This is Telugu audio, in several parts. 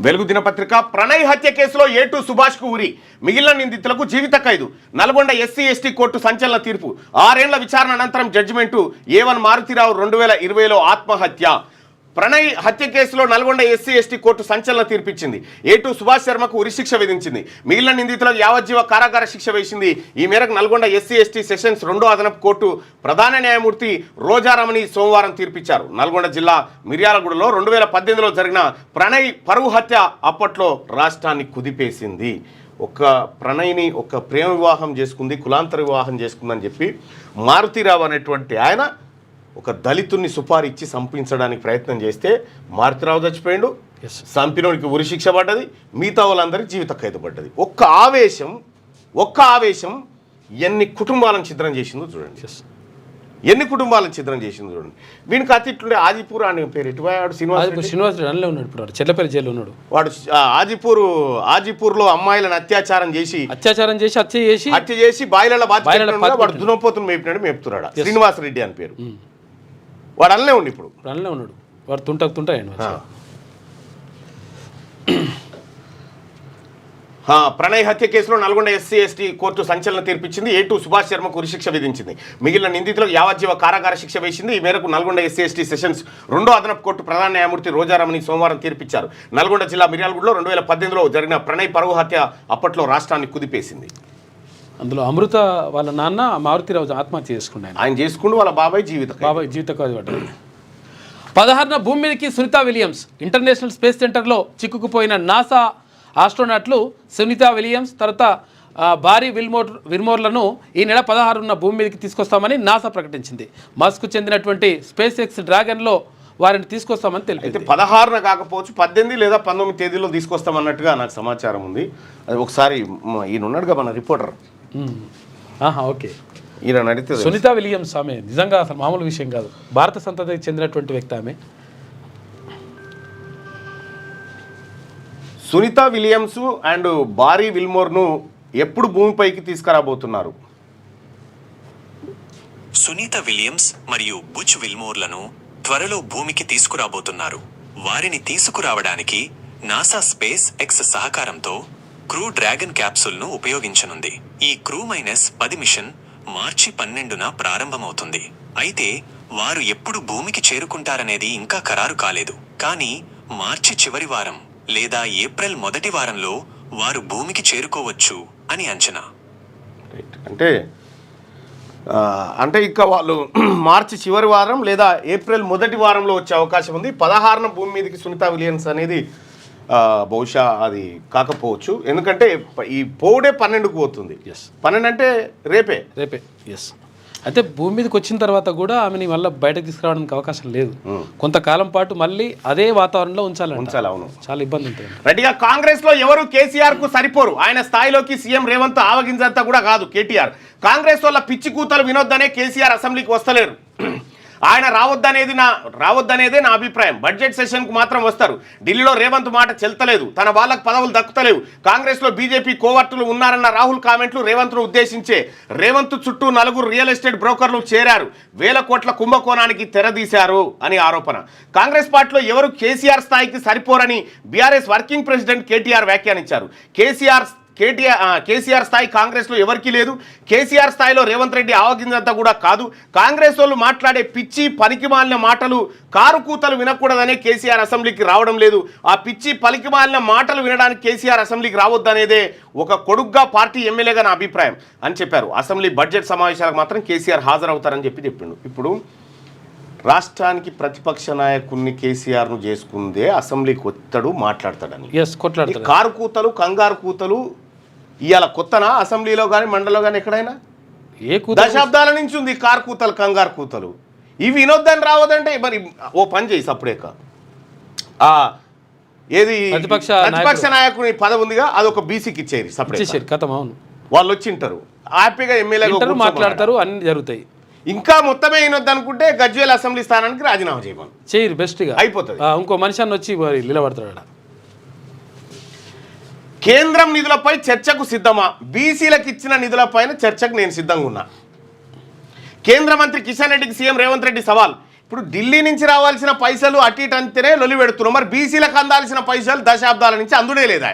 వెలుగు దినపత్రిక ప్రణయ్ హత్య కేసులో ఏటు సుభాష్కు ఉరి, మిగిలిన నిందితులకు జీవిత ఖైదు. నల్గొండ ఎస్సీ ఎస్టీ కోర్టు సంచలన తీర్పు. 6 ఏళ్ల విచారణ అనంతరం జడ్జిమెంటు. A1 మారుతిరావు 2020లో ఆత్మహత్య. ప్రణయ్ హత్య కేసులో నల్గొండ ఎస్సీ ఎస్టీ కోర్టు సంచలన తీర్పిచ్చింది. ఏటు సుభాష్ శర్మకు ఉరిశిక్ష విధించింది. మిగిలిన నిందితులకు యావజ్జీవ కారాగార శిక్ష వేసింది. ఈ మేరకు నల్గొండ ఎస్సీ ఎస్టీ సెషన్స్ 2వ అదనపు కోర్టు ప్రధాన న్యాయమూర్తి రోజారమణి సోమవారం తీర్పిచ్చారు. నల్గొండ జిల్లా మిర్యాలగూడలో 2018లో జరిగిన ప్రణయ్ పరువు హత్య అప్పట్లో రాష్ట్రాన్ని కుదిపేసింది. ఒక ప్రణయ్ని ఒక ప్రేమ వివాహం చేసుకుంది, కులాంతర వివాహం చేసుకుందని చెప్పి మారుతిరావు అనేటువంటి ఆయన ఒక దళితుడిని సుపారీ ఇచ్చి సంపించడానికి ప్రయత్నం చేస్తే మారుతిరావు చచ్చిపోయాడు, సంపినోడికి ఉరిశిక్ష పడ్డది, మిగతా వాళ్ళందరికీ జీవిత ఖైదు పడ్డది. ఒక్క ఆవేశం ఎన్ని కుటుంబాలను ఛిద్రం చేసిందో చూడండి, ఎన్ని కుటుంబాలను ఛిద్రం చేసిందో చూడండి. వీనికి అతిట్లుండే ఆదిపూర్ అని పేరు ఎటువాడు శ్రీనివాసరెడ్డి అల్లే ఉన్నాడు, ఇప్పుడు చెల్లపల్లి జైలు ఉన్నాడు వాడు. ఆజిపూర్లో అమ్మాయిలను అత్యాచారం చేసి హత్య చేసి బాయిలలో వాడు దునపోతును మేపుతున్నాడు. శ్రీనివాసరెడ్డి అని పేరు. వాడు అల్లనే ఉండి ఇప్పుడు అల్లనే ఉన్నాడు. వాడు తుంటాయండి. ప్రణయ్ హత్య కేసులో నల్గొండ ఎస్సీ ఎస్టీ కోర్టు సంచలన తీర్పిచ్చింది. ఏటు సుభాష్ శర్మకు ఉరిశిక్ష విధించింది. మిగిలిన నిందితులకు యావజ్జీవ కారాగార శిక్ష వేసింది. ఈ మేరకు నల్గొండ ఎస్సీ ఎస్టీ సెషన్స్ 2వ అదనపు కోర్టు ప్రధాన న్యాయమూర్తి రోజారమణి సోమవారం తీర్పిచ్చారు. నల్గొండ జిల్లా మిర్యాలగూడలో 2018లో జరిగిన ప్రణయ్ పరువు హత్య అప్పట్లో రాష్ట్రాన్ని కుదిపేసింది. అందులో అమృత వాళ్ళ నాన్న మారుతిరావు ఆత్మహత్య చేసుకున్నాడు. ఆయన చేసుకుంటూ వాళ్ళ బాబాయ్ జీవిత పడ్డాడు. 16న భూమి మీదకి సునీతా విలియమ్స్. ఇంటర్నేషనల్ స్పేస్ సెంటర్లో చిక్కుకుపోయిన నాసా ఆస్ట్రోనాట్లు సునీతా విలియమ్స్ తర్వాత బారీ విల్మోర్లను ఈ నెల 16న భూమి మీదకి తీసుకొస్తామని నాసా ప్రకటించింది. మస్క్ చెందినటువంటి స్పేస్ ఎక్స్ డ్రాగన్లో వారిని తీసుకొస్తామని తెలిపింది. 16న కాకపోవచ్చు 18 లేదా 19 తేదీలో తీసుకొస్తామన్నట్టుగా నాకు సమాచారం ఉంది. అది ఒకసారి ఈయన ఉన్నాడుగా మన రిపోర్టర్, ఓకే, ఈయన అడిగితే సునీతా విలియమ్స్ ఆమె నిజంగా అసలు మామూలు విషయం కాదు. భారత సంతతికి చెందినటువంటి వ్యక్తి ఆమె. సునీతా విలియమ్స్ అండ్ బారీ విల్మోర్ను ఎప్పుడు భూమిపైకి తీసుకురాబోతున్నారు? సునీతా విలియమ్స్ మరియు బుచ్ విల్మోర్లను త్వరలో భూమికి తీసుకురాబోతున్నారు. వారిని తీసుకురావడానికి నాసా స్పేస్ ఎక్స్ సహకారంతో క్రూ డ్రాగన్ క్యాప్సూల్ను ఉపయోగించనుంది. ఈ క్రూ -10 మిషన్ మార్చి 12న ప్రారంభమవుతుంది. అయితే వారు ఎప్పుడు భూమికి చేరుకుంటారనేది ఇంకా ఖరారు కాలేదు. కానీ మార్చి చివరి వారం లేదా ఏప్రిల్ మొదటి వారంలో వారు భూమికి చేరుకోవచ్చు అని అంచనా. అంటే ఇక వాళ్ళు మార్చి చివరి వారం లేదా ఏప్రిల్ మొదటి వారంలో వచ్చే అవకాశం ఉంది. 16న భూమి మీదకి సునీతా విలియమ్స్ అనేది బహుశా అది కాకపోవచ్చు. ఎందుకంటే ఈ పోడే 12కు పోతుంది. 12 అంటే రేపే. ఎస్. అయితే భూమి మీదకి వచ్చిన తర్వాత కూడా ఆమెని మళ్ళీ బయటకు తీసుకురావడానికి అవకాశం లేదు. కొంతకాలం పాటు మళ్ళీ అదే వాతావరణంలో ఉంచాలి. అవును, చాలా ఇబ్బంది ఉంటుంది. రెడ్డిగా కాంగ్రెస్ లో ఎవరు కేసీఆర్ కు సరిపోరు. ఆయన స్థాయిలోకి సీఎం రేవంత్ ఆవగించంతా కూడా కాదు కేటీఆర్. కాంగ్రెస్ వల్ల పిచ్చి కూతలు వినొద్దనే కేసీఆర్ అసెంబ్లీకి వస్తలేరు. ఆయన రావద్దనేదే నా అభిప్రాయం. బడ్జెట్ సెషన్కు మాత్రం వస్తారు. ఢిల్లీలో రేవంత్ మాట చెల్తలేదు, తన వాళ్ళకు పదవులు దక్కుతలేవు. కాంగ్రెస్లో బీజేపీ కోవర్టులు ఉన్నారన్న రాహుల్ కామెంట్లు రేవంత్ను ఉద్దేశించే. రేవంత్ చుట్టూ 4 రియల్ ఎస్టేట్ బ్రోకర్లు చేరారు, 1000 కోట్ల కుంభకోణానికి తెరదీశారు అని ఆరోపణ. కాంగ్రెస్ పార్టీలో ఎవరు కేసీఆర్ స్థాయికి సరిపోరని బీఆర్ఎస్ వర్కింగ్ ప్రెసిడెంట్ కేటీఆర్ వ్యాఖ్యానించారు. కేసీఆర్ స్థాయి కాంగ్రెస్లో ఎవరికీ లేదు. కేసీఆర్ స్థాయిలో రేవంత్ రెడ్డి ఆవగిందంతా కూడా కాదు. కాంగ్రెస్ వాళ్ళు మాట్లాడే పిచ్చి పనికిమాలిన మాటలు, కారు కూతలు వినకూడదనే కేసీఆర్ అసెంబ్లీకి రావడం లేదు. ఆ పిచ్చి పనికిమాలిన మాటలు వినడానికి కేసీఆర్ అసెంబ్లీకి రావద్దనేదే ఒక కొడుగ్గా పార్టీ ఎమ్మెల్యేగా నా అభిప్రాయం అని చెప్పారు. అసెంబ్లీ బడ్జెట్ సమావేశాలకు మాత్రం కేసీఆర్ హాజరవుతారని చెప్పిండు. ఇప్పుడు రాష్ట్రానికి ప్రతిపక్ష నాయకుడిని కేసీఆర్ను చేసుకుందే అసెంబ్లీకి వస్తాడు, మాట్లాడతాడని. కారు కూతలు కంగారు కూతలు ఇవాళ కొత్తనా? అసెంబ్లీలో కానీ మండలిలో కానీ ఎక్కడైనా దశాబ్దాల నుంచి ఉంది కారు కూతలు కంగారు కూతలు. ఇవి వినొద్దని రావద్దంటే మరి ఓ పని చేయి సప్పుడేక. ఏది ప్రతిపక్ష నాయకుని పదవి ఉందిగా, అదొక బీసీకి ఇచ్చేది సపరేట్. వాళ్ళు వచ్చింటారు హ్యాపీగా ఎమ్మెల్యేగా మాట్లాడతారు, అన్ని జరుగుతాయి. ఇంకా మొత్తమే వినొద్దు అనుకుంటే గజ్వేల్ అసెంబ్లీ స్థానానికి రాజీనామా చేయరు, బెస్ట్గా అయిపోతుంది. ఇంకో మనిషి అన్న వచ్చి నిలబడతాడు. కేంద్రం నిధులపై చర్చకు సిద్ధమా? బీసీలకు ఇచ్చిన నిధులపైన చర్చకు నేను సిద్ధంగా ఉన్నా. కేంద్ర మంత్రి కిషన్ రెడ్డికి సీఎం రేవంత్ రెడ్డి సవాల్. ఇప్పుడు ఢిల్లీ నుంచి రావాల్సిన పైసలు అటు ఇటు అంతేనే లొలి పెడుతున్నాం. మరి బీసీలకు అందాల్సిన పైసలు దశాబ్దాల నుంచి అందుడే లేదా?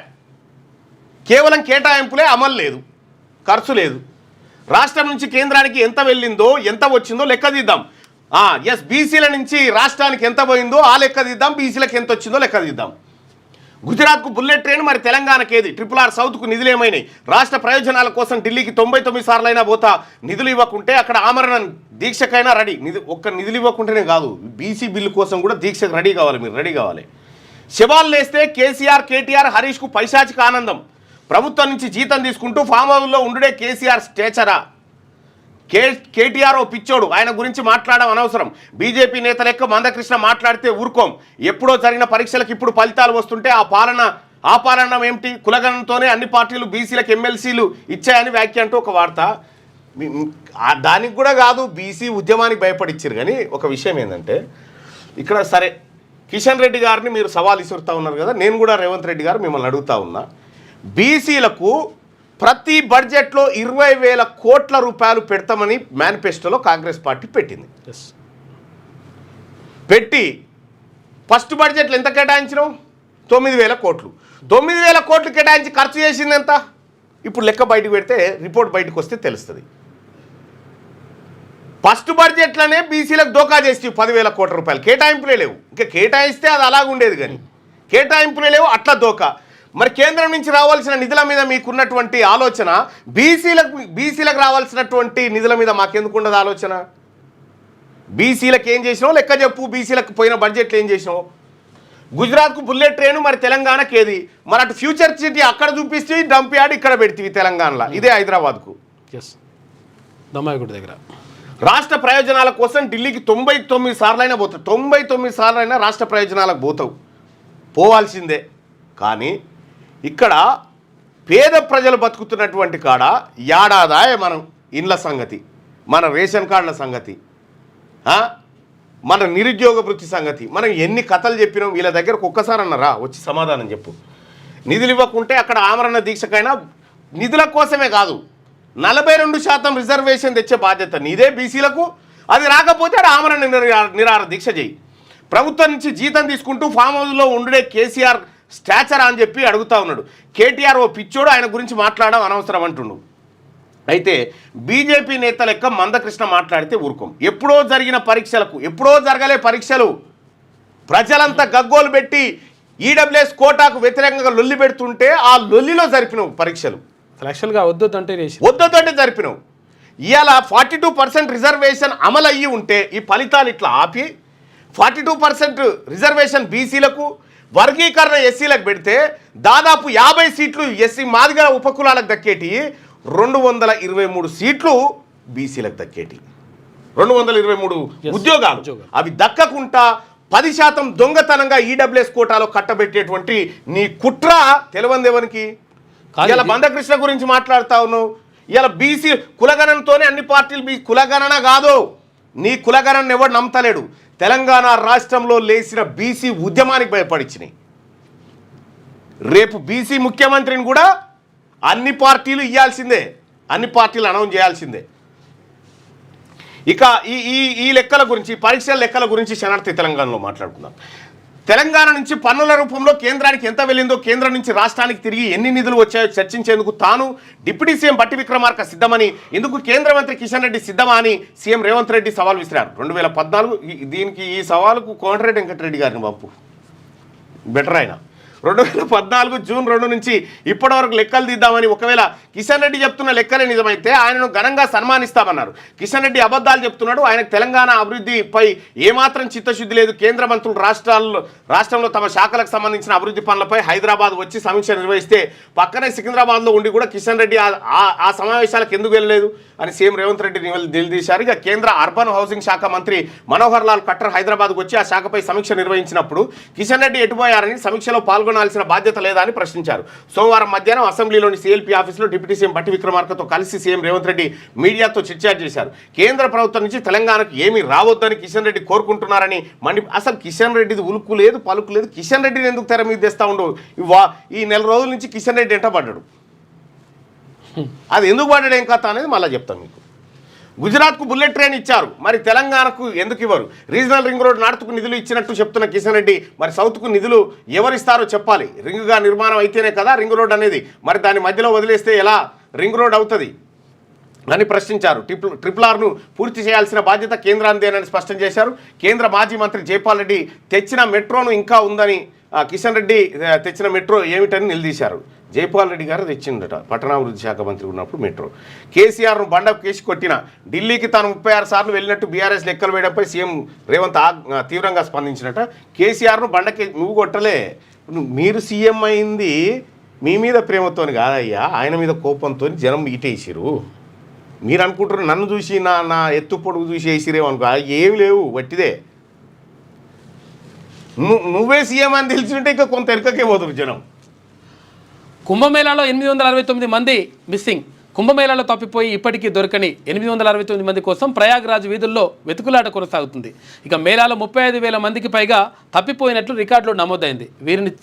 కేవలం కేటాయింపులే, అమలు లేదు, ఖర్చు లేదు. రాష్ట్రం నుంచి కేంద్రానికి ఎంత వెళ్ళిందో ఎంత వచ్చిందో లెక్క తీద్దాం. ఎస్, బీసీల నుంచి రాష్ట్రానికి ఎంత పోయిందో ఆ లెక్క తీద్దాం, బీసీలకు ఎంత వచ్చిందో లెక్క తీద్దాం. గుజరాత్కు బుల్లెట్ ట్రైన్, మరి తెలంగాణకి ఏది? RRR సౌత్కు నిధులు ఏమైనాయి? రాష్ట్ర ప్రయోజనాల కోసం ఢిల్లీకి 99 సార్లైనా పోతా నిధులు ఇవ్వకుంటే అక్కడ ఆమరణ దీక్షకైనా రెడీ. ఒక్క నిధులు ఇవ్వకుంటేనే కాదు, బీసీ బిల్లు కోసం కూడా దీక్షకు రెడీ కావాలి, మీరు రెడీ కావాలి. శవాలు లేస్తే కేసీఆర్, కేటీఆర్, హరీష్కు పైశాచిక ఆనందం. ప్రభుత్వం నుంచి జీతం తీసుకుంటూ ఫామ్ హౌస్లో ఉండుడే కేసీఆర్ స్టేచరా? కేటీఆర్ ఓ పిచ్చోడు, ఆయన గురించి మాట్లాడడం అనవసరం. బీజేపీ నేత లెక్క మందకృష్ణ మాట్లాడితే ఊరుకోం. ఎప్పుడో జరిగిన పరీక్షలకు ఇప్పుడు ఫలితాలు వస్తుంటే ఆ పాలన ఏమిటి? కులగణంతోనే అన్ని పార్టీలు బీసీలకు ఎమ్మెల్సీలు ఇచ్చాయని వ్యాఖ్య అంటూ ఒక వార్త. దానికి కూడా కాదు, బీసీ ఉద్యమానికి భయపడిచ్చారు. కానీ ఒక విషయం ఏంటంటే, ఇక్కడ సరే కిషన్ రెడ్డి గారిని మీరు సవాల్ ఇసురుతా ఉన్నారు కదా, నేను కూడా రేవంత్ రెడ్డి గారు మిమ్మల్ని అడుగుతా ఉన్నా. బీసీలకు ప్రతి బడ్జెట్లో 20,000 కోట్ల రూపాయలు పెడతామని మేనిఫెస్టోలో కాంగ్రెస్ పార్టీ పెట్టింది. పెట్టి ఫస్ట్ బడ్జెట్లో ఎంత కేటాయించినాం? 9,000 కోట్లు. 9,000 కోట్లు కేటాయించి ఖర్చు చేసింది ఎంత? ఇప్పుడు లెక్క బయటకు పెడితే, రిపోర్ట్ బయటకు వస్తే తెలుస్తుంది. ఫస్ట్ బడ్జెట్లోనే బీసీలకు దోకా చేసి 10,000 కోట్ల రూపాయలు కేటాయింపులే లేవు. ఇంకా కేటాయిస్తే అది అలాగుండేది, కానీ కేటాయింపులే లేవు, అట్లా దోకా. మరి కేంద్రం నుంచి రావాల్సిన నిధుల మీద మీకున్నటువంటి ఆలోచన, బీసీలకు రావాల్సినటువంటి నిధుల మీద మాకెందుకు ఉండదు ఆలోచన? బీసీలకు ఏం చేసినావు లెక్క చెప్పు. బీసీలకు పోయిన బడ్జెట్లు ఏం చేసినావు? గుజరాత్కు బుల్లెట్ ట్రైన్, మరి తెలంగాణకి ఏది? మరి అటు ఫ్యూచర్ సిటీ అక్కడ చూపిస్తే డంప్ యార్డ్ ఇక్కడ పెడితే తెలంగాణలో, ఇదే హైదరాబాద్కు. దమ్మాయిగుడి దగ్గర రాష్ట్ర ప్రయోజనాల కోసం ఢిల్లీకి 99 సార్లైనా పోతావు. 99 సార్లైనా రాష్ట్ర ప్రయోజనాలకు పోతావు, పోవాల్సిందే. కానీ ఇక్కడ పేద ప్రజలు బతుకుతున్నటువంటి కాడ ఏడాదాయ మనం ఇండ్ల సంగతి, మన రేషన్ కార్డుల సంగతి, మన నిరుద్యోగ వృత్తి సంగతి, మనం ఎన్ని కథలు చెప్పినాం. వీళ్ళ దగ్గరకు ఒక్కసారి అన్నారా వచ్చి సమాధానం చెప్పు. నిధులు ఇవ్వకుంటే అక్కడ ఆమరణ దీక్షకైనా నిధుల కోసమే కాదు, 42% రిజర్వేషన్ తెచ్చే బాధ్యత నీదే బీసీలకు. అది రాకపోతే అక్కడ ఆమరణ నిరాహార దీక్ష చేయి. ప్రభుత్వం నుంచి జీతం తీసుకుంటూ ఫామ్ హౌస్లో ఉండే కేసీఆర్ స్టాచర్ అని చెప్పి అడుగుతా ఉన్నాడు. కేటీఆర్ ఓ పిచ్చోడు, ఆయన గురించి మాట్లాడడం అనవసరం అంటుండు. అయితే బీజేపీ నేత లెక్క మందకృష్ణ మాట్లాడితే ఊరుకోం. ఎప్పుడో జరిగిన పరీక్షలకు, ఎప్పుడో జరగలే పరీక్షలు, ప్రజలంతా గగ్గోలు పెట్టి ఈడబ్ల్యూఎస్ కోటాకు వ్యతిరేకంగా లొల్లి పెడుతుంటే ఆ లొల్లిలో జరిపినవు పరీక్షలు. యాక్చువల్గా వద్దొద్దంటే జరిపినవు. ఇవాళ 42% రిజర్వేషన్ అమలు అయ్యి ఉంటే ఈ ఫలితాలు ఇట్లా ఆపి 42% రిజర్వేషన్ బీసీలకు, వర్గీకరణ ఎస్సీలకు పెడితే దాదాపు 50 సీట్లు ఎస్సీ మాదిగ ఉపకులాలకు దక్కేటి, 223 సీట్లు బీసీలకు దక్కేటి, 223 ఉద్యోగాలు. అవి దక్కకుండా 10% దొంగతనంగా ఈడబ్ల్యూఎస్ కోటాలో కట్టబెట్టేటువంటి నీ కుట్ర తెలవందేవనికి. ఇలా మందకృష్ణ గురించి మాట్లాడుతా ఉన్నావు. ఇలా బీసీ కులగణనతోనే అన్ని పార్టీలు కులగణన కాదు, నీ కులగణన ఎవడు నమ్మతలేడు. తెలంగాణ రాష్ట్రంలో లేచిన బీసీ ఉద్యమానికి భయపడిచ్చినాయి. రేపు బీసీ ముఖ్యమంత్రిని కూడా అన్ని పార్టీలు ఇవ్వాల్సిందే, అన్ని పార్టీలు అనౌన్స్ చేయాల్సిందే. ఇక ఈ లెక్కల గురించి, పరీక్షల లెక్కల గురించి శనార్థి తెలంగాణలో మాట్లాడుకుందాం. తెలంగాణ నుంచి పన్నుల రూపంలో కేంద్రానికి ఎంత వెళ్ళిందో, కేంద్రం నుంచి రాష్ట్రానికి తిరిగి ఎన్ని నిధులు వచ్చాయో చర్చించేందుకు తాను డిప్యూటీ సీఎం బట్టి విక్రమార్క సిద్ధమని, ఇందుకు కేంద్ర మంత్రి కిషన్ రెడ్డి సిద్ధమా అని సీఎం రేవంత్ రెడ్డి సవాల్ విసిరారు. 2014 దీనికి ఈ సవాలుకు కోమటిరెడ్డి వెంకటరెడ్డి గారిని పంపు, బెటర్ అయినా. 2014 జూన్ 2 నుంచి ఇప్పటి వరకు లెక్కలు తీద్దామని, ఒకవేళ కిషన్ రెడ్డి చెప్తున్న లెక్కలే నిజమైతే ఆయనను ఘనంగా సన్మానిస్తామన్నారు. కిషన్ రెడ్డి అబద్ధాలు చెప్తున్నాడు, ఆయనకు తెలంగాణ అభివృద్ధిపై ఏమాత్రం చిత్తశుద్ధి లేదు. కేంద్ర మంత్రులు రాష్ట్రంలో తమ శాఖలకు సంబంధించిన అభివృద్ధి పనులపై హైదరాబాద్ వచ్చి సమీక్ష నిర్వహిస్తే పక్కనే సికింద్రాబాద్లో ఉండి కూడా కిషన్ రెడ్డి ఆ సమావేశాలకు ఎందుకు వెళ్ళలేదు అని సీఎం రేవంత్ రెడ్డి నిలదీశారు. ఇక కేంద్ర అర్బన్ హౌసింగ్ శాఖ మంత్రి మనోహర్ లాల్ ఖట్టర్ హైదరాబాద్కు వచ్చి ఆ శాఖపై సమీక్ష నిర్వహించినప్పుడు కిషన్ రెడ్డి ఎటుపోయారని, సమీక్షలో పాల్గొనాల్సిన బాధ్యత లేదా అని ప్రశ్నించారు. సోమవారం మధ్యాహ్నం అసెంబ్లీలోని సీఎల్పీ ఆఫీసులో డిప్యూటీ సీఎం బట్టి విక్రమార్కతో కలిసి సీఎం రేవంత్ రెడ్డి మీడియాతో చిట్చాట్ చేశారు. కేంద్ర ప్రభుత్వం నుంచి తెలంగాణకు ఏమీ రావద్దని కిషన్ రెడ్డి కోరుకుంటున్నారని అసలు కిషన్ రెడ్డిది ఉలుకు లేదు, పలుకు లేదు. కిషన్ రెడ్డిని ఎందుకు తెర మీద తెస్తా ఉండవు? ఈ నెల రోజుల నుంచి కిషన్ రెడ్డి ఎంట పడ్డాడు. అది ఎందుకు పడ్డాడు, ఏం కథ అనేది మళ్ళీ చెప్తాను మీకు. గుజరాత్కు బుల్లెట్ ట్రైన్ ఇచ్చారు, మరి తెలంగాణకు ఎందుకు ఇవ్వరు? రీజనల్ రింగ్ రోడ్ నార్త్కు నిధులు ఇచ్చినట్టు చెప్తున్న కిషన్ రెడ్డి, మరి సౌత్కు నిధులు ఎవరిస్తారో చెప్పాలి. రింగ్గా నిర్మాణం అయితేనే కదా రింగ్ రోడ్ అనేది, మరి దాని మధ్యలో వదిలేస్తే ఎలా రింగ్ రోడ్ అవుతుంది అని ప్రశ్నించారు. ట్రిపుల్ ఆర్ను పూర్తి చేయాల్సిన బాధ్యత కేంద్రానిదేనని స్పష్టం చేశారు. కేంద్ర మాజీ మంత్రి జైపాల్ రెడ్డి తెచ్చిన మెట్రోను ఇంకా ఉందని, కిషన్ రెడ్డి తెచ్చిన మెట్రో ఏమిటని నిలదీశారు. జైపాల్ రెడ్డి గారు తెచ్చిందట పట్టణాభివృద్ధి శాఖ మంత్రి ఉన్నప్పుడు మెట్రో. కేసీఆర్ను బండకు కేసి కొట్టిన, ఢిల్లీకి తాను 36 సార్లు వెళ్ళినట్టు బీఆర్ఎస్ లెక్కలు వేయడంపై సీఎం రేవంత్ తీవ్రంగా స్పందించినట. కేసీఆర్ను బండకి నువ్వు కొట్టలే, మీరు సీఎం అయింది మీ మీద ప్రేమతోని కాదయ్యా, ఆయన మీద కోపంతో జనం ఈటేసిరు. మీరు అనుకుంటారు నన్ను చూసి నా ఎత్తు పొడుగు చూసి వేసిరేమో అనుకో, ఏమి లేవు వట్టిదే. నువ్వే సీఎం అని తెలిసింటే ఇంకా కొంత ఎరకకే పోతురు జనం. కుంభమేళాలో 869 మంది మిస్సింగ్. కుంభమేళాలో తప్పిపోయి ఇప్పటికీ దొరకని 869 మంది కోసం ప్రయాగ్రాజ్ వీధుల్లో వెతుకులాట కొనసాగుతుంది. ఇక మేళాలో 35,000 మందికి పైగా తప్పిపోయినట్లు రికార్డులో నమోదైంది.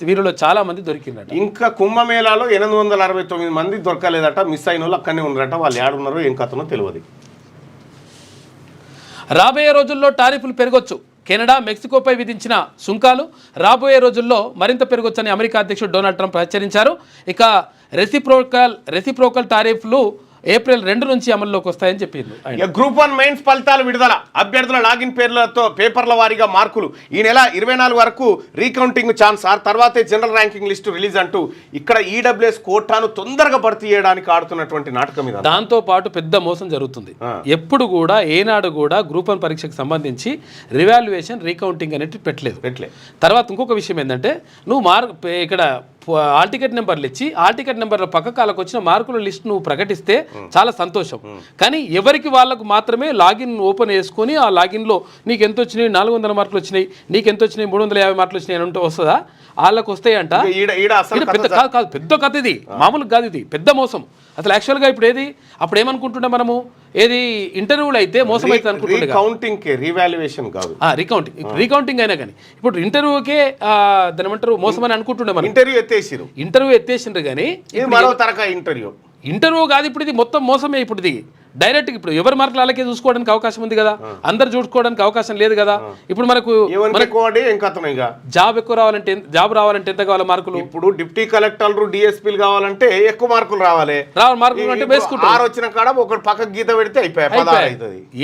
వీరిలో చాలా మంది దొరికిందట. ఇంకా కుంభమేళాలో 869 మంది దొరకలేదట. మిస్ అయిన వాళ్ళు అక్కడనే ఉన్నారట. వాళ్ళు ఏడున్నారో ఏం కథనో తెలియదు. రాబోయే రోజుల్లో టారిఫ్లు పెరగొచ్చు. కెనడా, మెక్సికోపై విధించిన సుంకాలు రాబోయే రోజుల్లో మరింత పెరగొచ్చని అమెరికా అధ్యక్షుడు డొనాల్డ్ ట్రంప్ హెచ్చరించారు. ఇక రెసిప్రోకల్ టారిఫ్లు ఏప్రిల్ 2 నుంచి అమల్లోకి వస్తాయని చెప్పింది. గ్రూప్ 1 మెయిన్స్ ఫలితాలు విడుదల. అభ్యర్థుల లాగిన్ పేపర్ల వారీగా మార్కులు. ఈ నెల 24 వరకు రీకౌంటింగ్ ఛాన్స్, ఆ తర్వాతే జనరల్ ర్యాంకింగ్ లిస్టు రిలీజ్ అంటూ ఇక్కడ ఈడబ్ల్యూఎస్ కోటాను తొందరగా భర్తీ చేయడానికి ఆడుతున్నటువంటి నాటకం ఇది. దాంతో పాటు పెద్ద మోసం జరుగుతుంది. ఎప్పుడు కూడా ఏనాడు కూడా గ్రూప్ 1 పరీక్షకు సంబంధించి రివాల్యుయేషన్ రీకౌంటింగ్ అనేది పెట్టలేదు. తర్వాత ఇంకొక విషయం ఏంటంటే, నువ్వు ఇక్కడ హాల్ టికెట్ నెంబర్లు ఇచ్చి హాల్ టికెట్ నెంబర్ల పక్కకాలకు వచ్చిన మార్కుల లిస్ట్ నువ్వు ప్రకటిస్తే చాలా సంతోషం. కానీ ఎవరికి వాళ్ళకు మాత్రమే లాగిన్ ఓపెన్ చేసుకొని ఆ లాగిన్లో నీకు ఎంత వచ్చినాయి, 400 మార్కులు వచ్చినాయి, నీకు ఎంత వచ్చినాయి, 350 మార్కులు వచ్చినాయి అని ఉంటే వస్తుందా? వాళ్ళకు వస్తాయంట. పెద్ద కాదు, పెద్ద కథ ఇది, మామూలు కాదు, ఇది పెద్ద మోసం. అసలు యాక్చువల్గా ఇప్పుడు అప్పుడు ఏమనుకుంటుండే మనము, ఏది ఇంటర్వ్యూలు అయితే మోసం అయితే అనుకుంటుండే, రీకౌంటింగ్ అయినా కానీ ఇప్పుడు ఇంటర్వ్యూకే దాని ఏమంటారు మోసం అని అనుకుంటుండే మనం. ఇంటర్వ్యూ ఎత్తేసిండ్రు కానీ ఇంటర్వ్యూ కాదు ఇప్పుడు, ఇది మొత్తం మోసమే. ఇప్పుడు ఇది డైరెక్ట్ ఇప్పుడు ఎవరి మార్కులు అలాగే చూసుకోవడానికి అవకాశం ఉంది కదా, అందరు చూసుకోవడానికి అవకాశం లేదు కదా. ఇప్పుడు మనకు జాబ్ ఎక్కువ రావాలంటే, జాబ్ రావాలంటే ఎంత కావాలి మార్కులు? ఇప్పుడు డిప్యూటీ కలెక్టర్లు డిఎస్పీలు కావాలంటే ఎక్కువ మార్కులు రావాలి. మార్కులు అంటే వేసుకుంటారు, వచ్చిన కాడ ఒక పక్క గీత పెడితే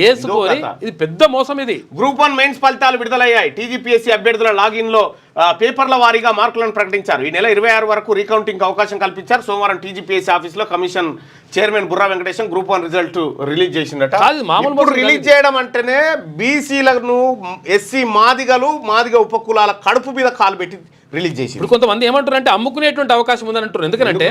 వేసుకోవాలి. ఇది పెద్ద మోసం. ఇది గ్రూప్ 1 మెయిన్స్ ఫలితాలు విడుదలయ్యాయి. టీజీపీఎస్సీ అభ్యర్థుల లాగిన్ లో పేపర్ల వారీగా మార్కులను ప్రకటించారు. ఈ నెల 26 వరకు రీకౌంటింగ్ అవకాశం కల్పించారు. సోమవారం టీజీపీఎస్సీ ఆఫీసులో commission chairman Burra Venkatesham group 1 result release చేసిందట. రిలీజ్ చేయడం అంటేనే బీసీలను, ఎస్సీ మాదిగ ఉపకులాల కడుపు మీద కాలు పెట్టి రిలీజ్ చేసి. ఇప్పుడు కొంతమంది ఏమంటారు అంటే అమ్ముకునేటువంటి అవకాశం ఉందని అంటారు. ఎందుకంటే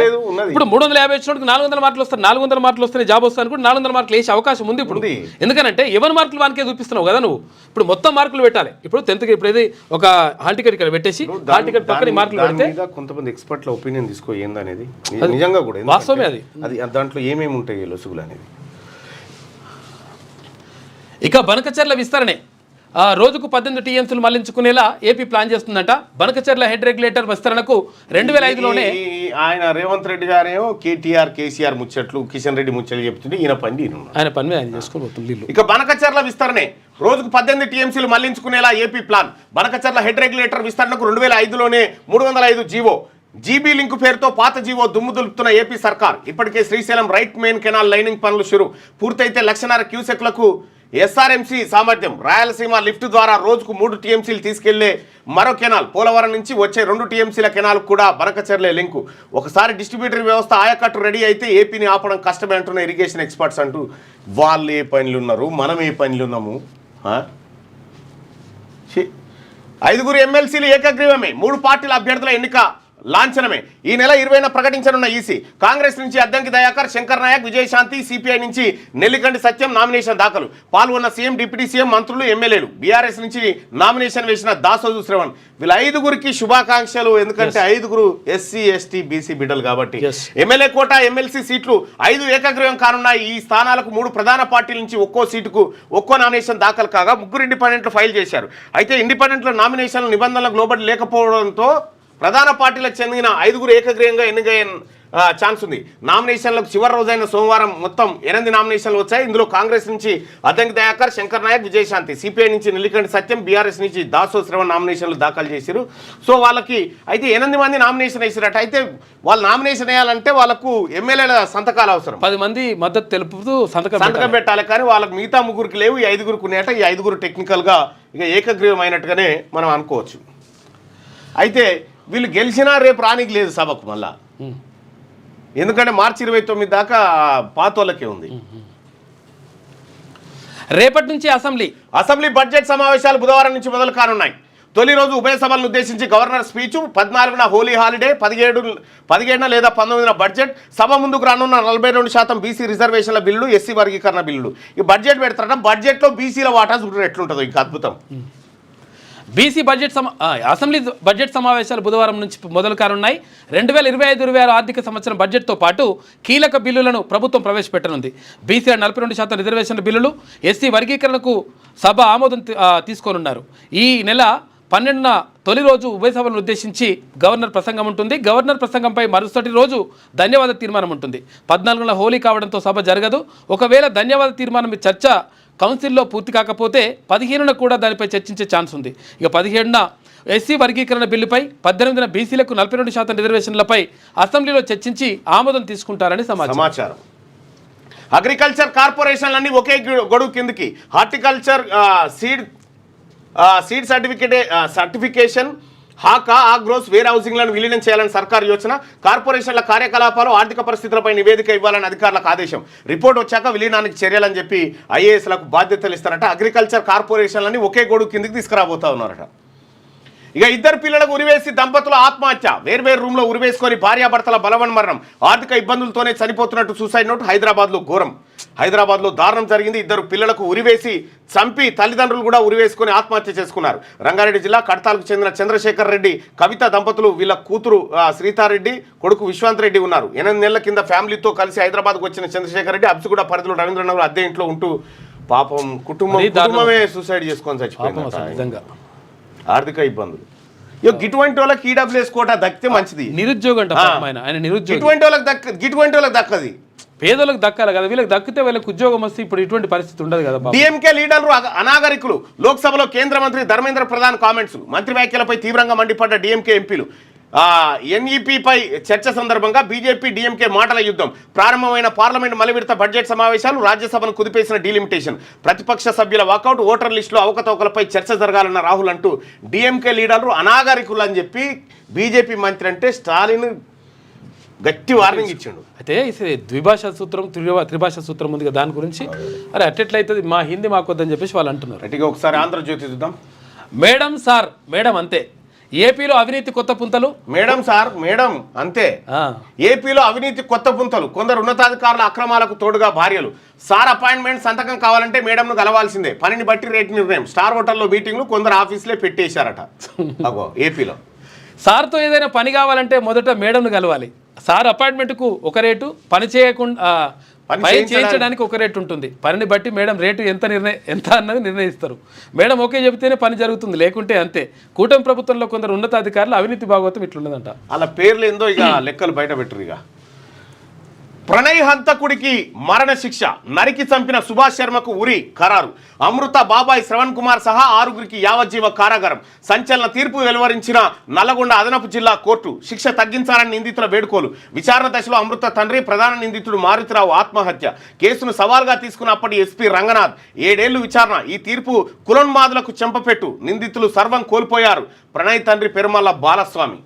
ఇప్పుడు 350 వచ్చినోడికి 400 మార్కులు వస్తాయి, 400 మార్కులు వస్తే జాబ్ వస్తాను కూడా 400 మార్కులు వేసే అవకాశం ఉంది ఇప్పుడు. ఎందుకంటే ఎవరి మార్కులు వానికే చూపిస్తున్నావు కదా నువ్వు. ఇప్పుడు మొత్తం మార్కులు పెట్టాలి. ఇప్పుడు 10th కి ఇప్పుడు ఏది ఒక హాల్ టికెట్ ఇక్కడ పెట్టేసి హాల్ టికెట్ పక్కన మార్కులు పెడితే కొంతమంది ఎక్స్పర్ట్ల ఒపీనియన్ తీసుకో ఏందనేది నిజంగా కూడా వాస్తవమే. అది దాంట్లో ఏమేమి ఉంటాయి లొసుగులు అనేది. ఇక బనకచర్ల విస్తరణే. రోజుకు 18 టీఎంసీలు మళ్లించుకునేలా ఏపీ ప్లాన్ చేస్తుందంట. బనకచర్ల హెడ్ రెగ్యులేటర్ విస్తరణకు 2005లోనే ఆయన రేవంత్ రెడ్డి గారేమో కేసీఆర్ ముచ్చట్లు, కిషన్ రెడ్డి ముచ్చట్లు చెప్తుంటే ఆయన పని ఆయన చేసుకోబోతుంది. ఇక బనకచర్ల విస్తరణే. రోజుకు 18 టీఎంసీలు మళ్లించుకునేలా AP plan. Banakacherla head regulator విస్తరణకు 2005లోనే 305 జీవో, జీబీ లింక్ పేరుతో పాత జీవో దుమ్ము దులుపుతున్న ఏపీ సర్కార్. ఇప్పటికే Srisailam right main canal lining పనులు షురు. పూర్తయితే 1,500 క్యూసెక్లకు ఎస్ఆర్ఎంసీ సామర్థ్యం. రాయలసీమ లిఫ్ట్ ద్వారా రోజుకు 3 టీఎంసీలు తీసుకెళ్లే మరో కెనాల్. పోలవరం నుంచి వచ్చే 2 టీఎంసీల కెనాల్ కూడా బనకచర్లే లింకు. ఒకసారి డిస్ట్రిబ్యూటరీ వ్యవస్థ ఆయకట్టు రెడీ అయితే ఏపీని ఆపడం కష్టమే అంటున్న ఇరిగేషన్ ఎక్స్పర్ట్స్. అంటూ వాళ్ళు ఏ పనులు ఉన్నారు, మనం ఏ పనులు ఉన్నాము. 5 ఎమ్మెల్సీలు ఏకగ్రీవమే. 3 పార్టీల అభ్యర్థుల ఎన్నిక లాంఛనమే. ఈ నెల 20న ప్రకటించనున్న ఈసీ. కాంగ్రెస్ నుంచి అద్దంకి దయాకర్, శంకర్ నాయక్, విజయశాంతి, సిపిఐ నుంచి నెల్లికంటి సత్యం నామినేషన్ దాఖలు. పాల్గొన్న సీఎం, డిప్యూటీ సీఎం, మంత్రులు, ఎమ్మెల్యేలు. బీఆర్ఎస్ నుంచి నామినేషన్ వేసిన దాసోజు శ్రవణ్. వీళ్ళ 5గురికి శుభాకాంక్షలు. ఎందుకంటే 5 ఎస్సీ, ఎస్టీ, బీసీ బిడ్డలు కాబట్టి. ఎమ్మెల్యే కోటా, ఎమ్మెల్సీ సీట్లు 5 ఏకగ్రీవం కానున్నాయి. ఈ స్థానాలకు 3 ప్రధాన పార్టీల నుంచి ఒక్కో సీటుకు ఒక్కో నామినేషన్ దాఖలు కాగా 3 ఇండిపెండెంట్లు ఫైల్ చేశారు. అయితే ఇండిపెండెంట్ల నామినేషన్ల నిబంధనలకు లోబడి లేకపోవడంతో ప్రధాన పార్టీలకు చెందిన 5 ఏకగ్రీయంగా ఎన్నికయ్యే ఛాన్స్ ఉంది. నామినేషన్లకు చివరి రోజైన సోమవారం మొత్తం 8 నామినేషన్లు వచ్చాయి. ఇందులో కాంగ్రెస్ నుంచి అద్దంకి దయాకర్, శంకర్ నాయక్, విజయశాంతి, సిపిఐ నుంచి నిలికంటి సత్యం, బీఆర్ఎస్ నుంచి దాసో శ్రవణ్ నామినేషన్లు దాఖలు చేశారు. సో వాళ్ళకి అయితే 8 మంది నామినేషన్ వేసారట. అయితే వాళ్ళు నామినేషన్ వేయాలంటే వాళ్ళకు ఎమ్మెల్యేల సంతకాలు అవసరం. 10 మంది మద్దతు తెలుపుతూ సంతకం పెట్టాలి. కానీ వాళ్ళకి మిగతా 3 లేవు, ఈ 5 ఉన్నాయట. ఈ 5 టెక్నికల్గా ఇక ఏకగ్రీవం అయినట్టుగానే మనం అనుకోవచ్చు. అయితే వీళ్ళు గెలిచినా రేపు రానికి లేదు సభకు మళ్ళా, ఎందుకంటే మార్చి 29 దాకా పాతోళ్ళకే ఉంది. రేపటి నుంచి అసెంబ్లీ బడ్జెట్ సమావేశాలు బుధవారం నుంచి మొదలు కానున్నాయి. తొలి రోజు ఉభయ సభలను ఉద్దేశించి గవర్నర్ స్పీచ్, 14న హోలీ హాలిడే, 17న లేదా 19న బడ్జెట్. సభ ముందుకు రానున్న 42% బీసీ రిజర్వేషన్ల బిల్లు, ఎస్సీ వర్గీకరణ బిల్లు. ఈ బడ్జెట్ పెడతారట. బడ్జెట్లో బీసీల వాటా చూడండి ఎట్లుంటుందో, ఇంకా అద్భుతం. బీసీ అసెంబ్లీ బడ్జెట్ సమావేశాలు బుధవారం నుంచి మొదలు కానున్నాయి. 2025-26 ఆర్థిక సంవత్సరం బడ్జెట్తో పాటు కీలక బిల్లులను ప్రభుత్వం ప్రవేశపెట్టనుంది. బీసీ 42% రిజర్వేషన్ల బిల్లులు, ఎస్సీ వర్గీకరణకు సభ ఆమోదం తీసుకోనున్నారు. ఈ నెల 12న తొలి రోజు ఉభయ సభలను ఉద్దేశించి గవర్నర్ ప్రసంగం ఉంటుంది. గవర్నర్ ప్రసంగంపై మరుసటి రోజు ధన్యవాద తీర్మానం ఉంటుంది. 14న హోలీ కావడంతో సభ జరగదు. ఒకవేళ ధన్యవాద తీర్మానం చర్చ కౌన్సిల్లో పూర్తి కాకపోతే 15న కూడా దానిపై చర్చించే ఛాన్స్ ఉంది. ఇక 17న ఎస్సీ వర్గీకరణ బిల్లుపై, 18న బీసీలకు 42% రిజర్వేషన్లపై అసెంబ్లీలో చర్చించి ఆమోదం తీసుకుంటారని సమాచారం. అగ్రికల్చర్ కార్పొరేషన్లన్నీ ఒకే గొడుగు కిందికి. Horticulture seed certification, HACA, Agros, వేర్ హౌసింగ్లను విలీనం చేయాలని సర్కారు యోచన. కార్పొరేషన్ల కార్యకలాపాలు, ఆర్థిక పరిస్థితులపై నివేదిక ఇవ్వాలని అధికారులకు ఆదేశం. రిపోర్ట్ వచ్చాక విలీనానికి చర్యలని చెప్పి ఐఏఎస్లకు బాధ్యతలు ఇస్తారట. అగ్రికల్చర్ కార్పొరేషన్లని ఒకే గొడుగు కిందికి తీసుకురాబోతా ఉన్నారట. ఇక 2 పిల్లలకు ఉరివేసి దంపతుల ఆత్మహత్య. వేర్వేరు రూమ్లో ఉరివేసుకొని భార్యాభర్తల బలవన్మరణం. ఆర్థిక ఇబ్బందులతోనే చనిపోతున్నట్టు సూసైడ్ నోట్. హైదరాబాద్లో ఘోరం. హైదరాబాద్లో దారుణం జరిగింది. 2 పిల్లలకు ఉరివేసి చంపి తల్లిదండ్రులు కూడా ఉరివేసుకొని ఆత్మహత్య చేసుకున్నారు. రంగారెడ్డి జిల్లా కడతాలకు చెందిన చంద్రశేఖర్ రెడ్డి, కవిత దంపతులు, వీళ్ళ కూతురు శ్రీతారెడ్డి, కొడుకు విశ్వాంత్ రెడ్డి ఉన్నారు. 8 నెలల కింద ఫ్యామిలీతో కలిసి హైదరాబాద్కు వచ్చిన చంద్రశేఖర్ రెడ్డి అబ్సిగూడ పరిధిలో రవీంద్రనగర్ అద్దె ఇంట్లో ఉంటూ పాపం కుటుంబమే సూసైడ్ చేసుకొని చచ్చిపోయింది. ఆర్థిక ఇబ్బందులు. గిటువంటి వాళ్ళకి ఈడబ్ల్యూఎస్ కోటా దక్కితే మంచిది. నిరుద్యోగం ఇటువంటి వాళ్ళకి దక్కది. పేదలకు దక్కాలి కదా, వీళ్ళకి దక్కితే వీళ్ళకి ఉద్యోగం వస్తే ఇప్పుడు ఇటువంటి పరిస్థితి ఉండదు కదా. డిఎంకే లీడర్లు అనాగరికులు. లోక్సభలో కేంద్ర మంత్రి ధర్మేంద్ర ప్రధాన్ కామెంట్స్. మంత్రి వ్యాఖ్యలపై తీవ్రంగా మండిపడ్డ డిఎంకే ఎంపీలు. ఎన్ఈపీపై చర్చ సందర్భంగా బీజేపీ డిఎంకే మాటల యుద్ధం. ప్రారంభమైన పార్లమెంట్ మలివిడత బడ్జెట్ సమావేశాలు, రాజ్యసభను కుదిపేసిన డీలిమిటేషన్. ప్రతిపక్ష సభ్యుల వాకౌట్, ఓటర్ లిస్టులో అవకతవకలపై చర్చ జరగాలన్న రాహుల్ అంటూ డిఎంకే లీడర్లు అనాగరికులు అని చెప్పి బీజేపీ మంత్రి అంటే స్టాలిన్ గట్టి వార్నింగ్ ఇచ్చిండు. అయితే ద్విభాషా సూత్రం, త్రిభాషా సూత్రం ఉంది కదా, దాని గురించి అరే అట్టెట్లయితే మా హిందీ మాకొద్దని చెప్పేసి వాళ్ళు అంటున్నారు. అటుగా ఒకసారి ఆంధ్రజ్యోతి చూద్దాం. మేడం సార్ మేడం అంతే, ఏపీలో అవినీతి కొత్త పుంతలు. మేడం సార్ మేడం అంతే, ఏపీలో అవినీతి కొత్త పుంతలు. కొందరు ఉన్నతాధికారుల అక్రమాలకు తోడుగా భార్యలు. సార్ అపాయింట్మెంట్ సంతకం కావాలంటే మేడంను కలవాల్సిందే. పనిని బట్టి రేటు నిర్ణయం. స్టార్ హోటల్లో మీటింగ్లు కొందరు ఆఫీసులే పెట్టేశారట. అగో ఏపీలో సార్తో ఏదైనా పని కావాలంటే మొదట మేడంను కలవాలి. సార్ అపాయింట్మెంట్కు ఒక రేటు, పని చేయకుండా పని చేయించడానికి ఒక రేటు ఉంటుంది. పనిని బట్టి మేడం రేటు ఎంత అన్నది నిర్ణయిస్తారు. మేడం ఓకే చెబితేనే పని జరుగుతుంది, లేకుంటే అంతే. కూటమి ప్రభుత్వంలో కొందరు ఉన్నతాధికారులు అవినీతి భాగవతం ఇట్లున్నదంట. అలా పేర్లు ఏందో ఇక లెక్కలు బయట పెట్టరు. ఇక ప్రణయ్ హంతకుడికి మరణ శిక్ష. నరికి చంపిన సుభాష్ శర్మకు ఉరి ఖరారు. అమృత, బాబాయ్, శ్రవణ్ కుమార్ సహా 6గురికి యావజ్జీవ కారాగారం. సంచలన తీర్పు వెలువరించిన నల్లగొండ అదనపు జిల్లా కోర్టు. శిక్ష తగ్గించాలని నిందితుల వేడుకోలు. విచారణ దశలో అమృత తండ్రి, ప్రధాన నిందితుడు మారుతిరావు ఆత్మహత్య. కేసును సవాల్గా తీసుకున్న అప్పటి ఎస్పీ రంగనాథ్. 7 ఏళ్లు విచారణ. ఈ తీర్పు కులోన్మాదులకు చెంపపెట్టు. నిందితులు సర్వం కోల్పోయారు. ప్రణయ్ తండ్రి పెరుమల్ల బాలస్వామి.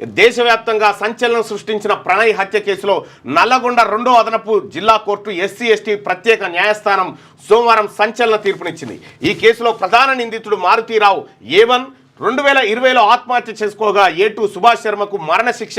దేశవ్యాప్తంగా సంచలనం సృష్టించిన ప్రణయ్ హత్య కేసులో నల్లగొండ 2వ అదనపు జిల్లా కోర్టు ఎస్సీ ఎస్టీ ప్రత్యేక న్యాయస్థానం సోమవారం సంచలన తీర్పునిచ్చింది. ఈ కేసులో ప్రధాన నిందితుడు మారుతీరావు A1 2020లో ఆత్మహత్య చేసుకోగా A2 సుభాష్ శర్మకు మరణశిక్ష,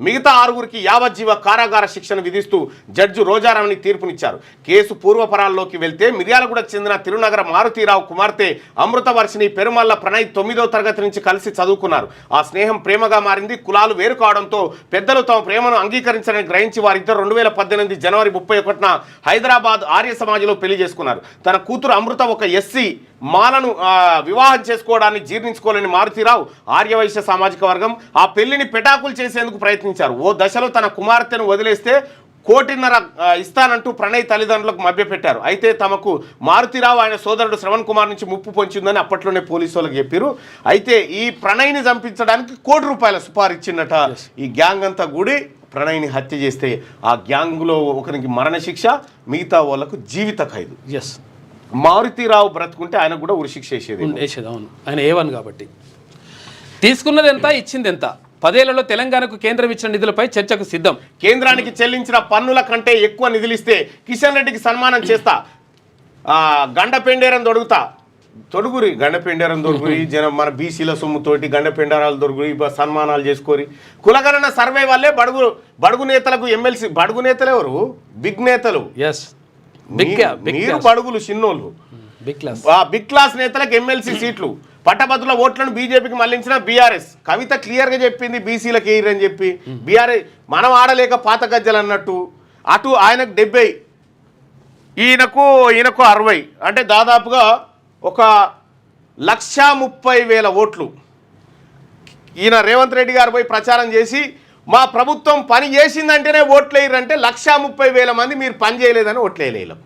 మిగతా 6గురికి యావజ్జీవ కారాగార శిక్షను విధిస్తూ జడ్జి రోజారామని తీర్పునిచ్చారు. కేసు పూర్వపరాల్లోకి వెళ్తే మిర్యాలగూడకు చెందిన తిరునగర మారుతీరావు కుమార్తె అమృతవర్షిని పెరుమల్ల ప్రణయ్ 9వ తరగతి నుంచి కలిసి చదువుకున్నారు. ఆ స్నేహం ప్రేమగా మారింది. కులాలు వేరు కావడంతో పెద్దలు తమ ప్రేమను అంగీకరించాలని గ్రహించి వారిద్దరు 2018 జనవరి 31న హైదరాబాద్ ఆర్య సమాజ్లో పెళ్లి చేసుకున్నారు. తన కూతురు అమృత ఒక ఎస్సీ మాలను వివాహం చేసుకోవడాన్ని జీర్ణించుకోలేని మారుతీరావు ఆర్యవైశ్య సామాజిక వర్గం ఆ పెళ్లిని పెటాకులు చేసేందుకు ప్రయత్నించారు. ఓ దశలో తన కుమార్తెను వదిలేస్తే 1.5 కోటి ఇస్తానంటూ ప్రణయ్ తల్లిదండ్రులకు మభ్యపెట్టారు. అయితే తమకు మారుతీరావు ఆయన సోదరుడు శ్రవణ్ కుమార్ నుంచి ముప్పు పొంచిందని అప్పట్లోనే పోలీసు వాళ్ళకి చెప్పారు. అయితే ఈ ప్రణయ్ని చంపించడానికి ₹1 కోటి సుపారిచ్చిందట. ఈ గ్యాంగ్ అంతా కూడి ప్రణయ్ని హత్య చేస్తే ఆ గ్యాంగ్లో ఒకరికి మరణశిక్ష, మిగతా వాళ్ళకు జీవిత ఖైదు. ఎస్, మారుతీరావు బ్రతుకుంటే ఆయన కూడా ఉరిశిక్ష వేసేది. అవును, ఆయన A1 కాబట్టి. తీసుకున్నది ఎంత, ఇచ్చింది ఎంత? 10 ఏళ్లలో తెలంగాణకు కేంద్రం ఇచ్చిన నిధులపై చర్చకు సిద్ధం. కేంద్రానికి చెల్లించిన పన్నుల కంటే ఎక్కువ నిధులిస్తే కిషన్ రెడ్డికి సన్మానం చేస్తా, గండపెండేరం తొడుగురి గండపెండేరం దొరుగురి, జనం మన బీసీల సొమ్ముతోటి గండపెండరాలు దొరుగురి, సన్మానాలు చేసుకోరి. కులగణన సర్వే వల్లే బడుగు నేతలకు ఎమ్మెల్సీ, బడుగు నేతలు ఎవరు? బిగ్ నేతలు. మీరు బడుగులు చిన్నోళ్ళు. బిగ్ క్లాస్ నేతలకు ఎమ్మెల్సీ సీట్లు, పట్టభద్రుల ఓట్లను బీజేపీకి మళ్లించిన బీఆర్ఎస్. కవిత క్లియర్గా చెప్పింది బీసీలకు ఎయిరని చెప్పి. బీఆర్ఎస్ మనం ఆడలేక పాత గజ్జలు అన్నట్టు. అటు ఆయనకు 70, ఈయనకు 60, అంటే దాదాపుగా 1,30,000 ఓట్లు. ఈయన రేవంత్ రెడ్డి గారు పోయి ప్రచారం చేసి మా ప్రభుత్వం పని చేసిందంటేనే ఓట్లు వేయరంటే 1,30,000 మంది మీరు పని చేయలేదని ఓట్లు వేయలేరు.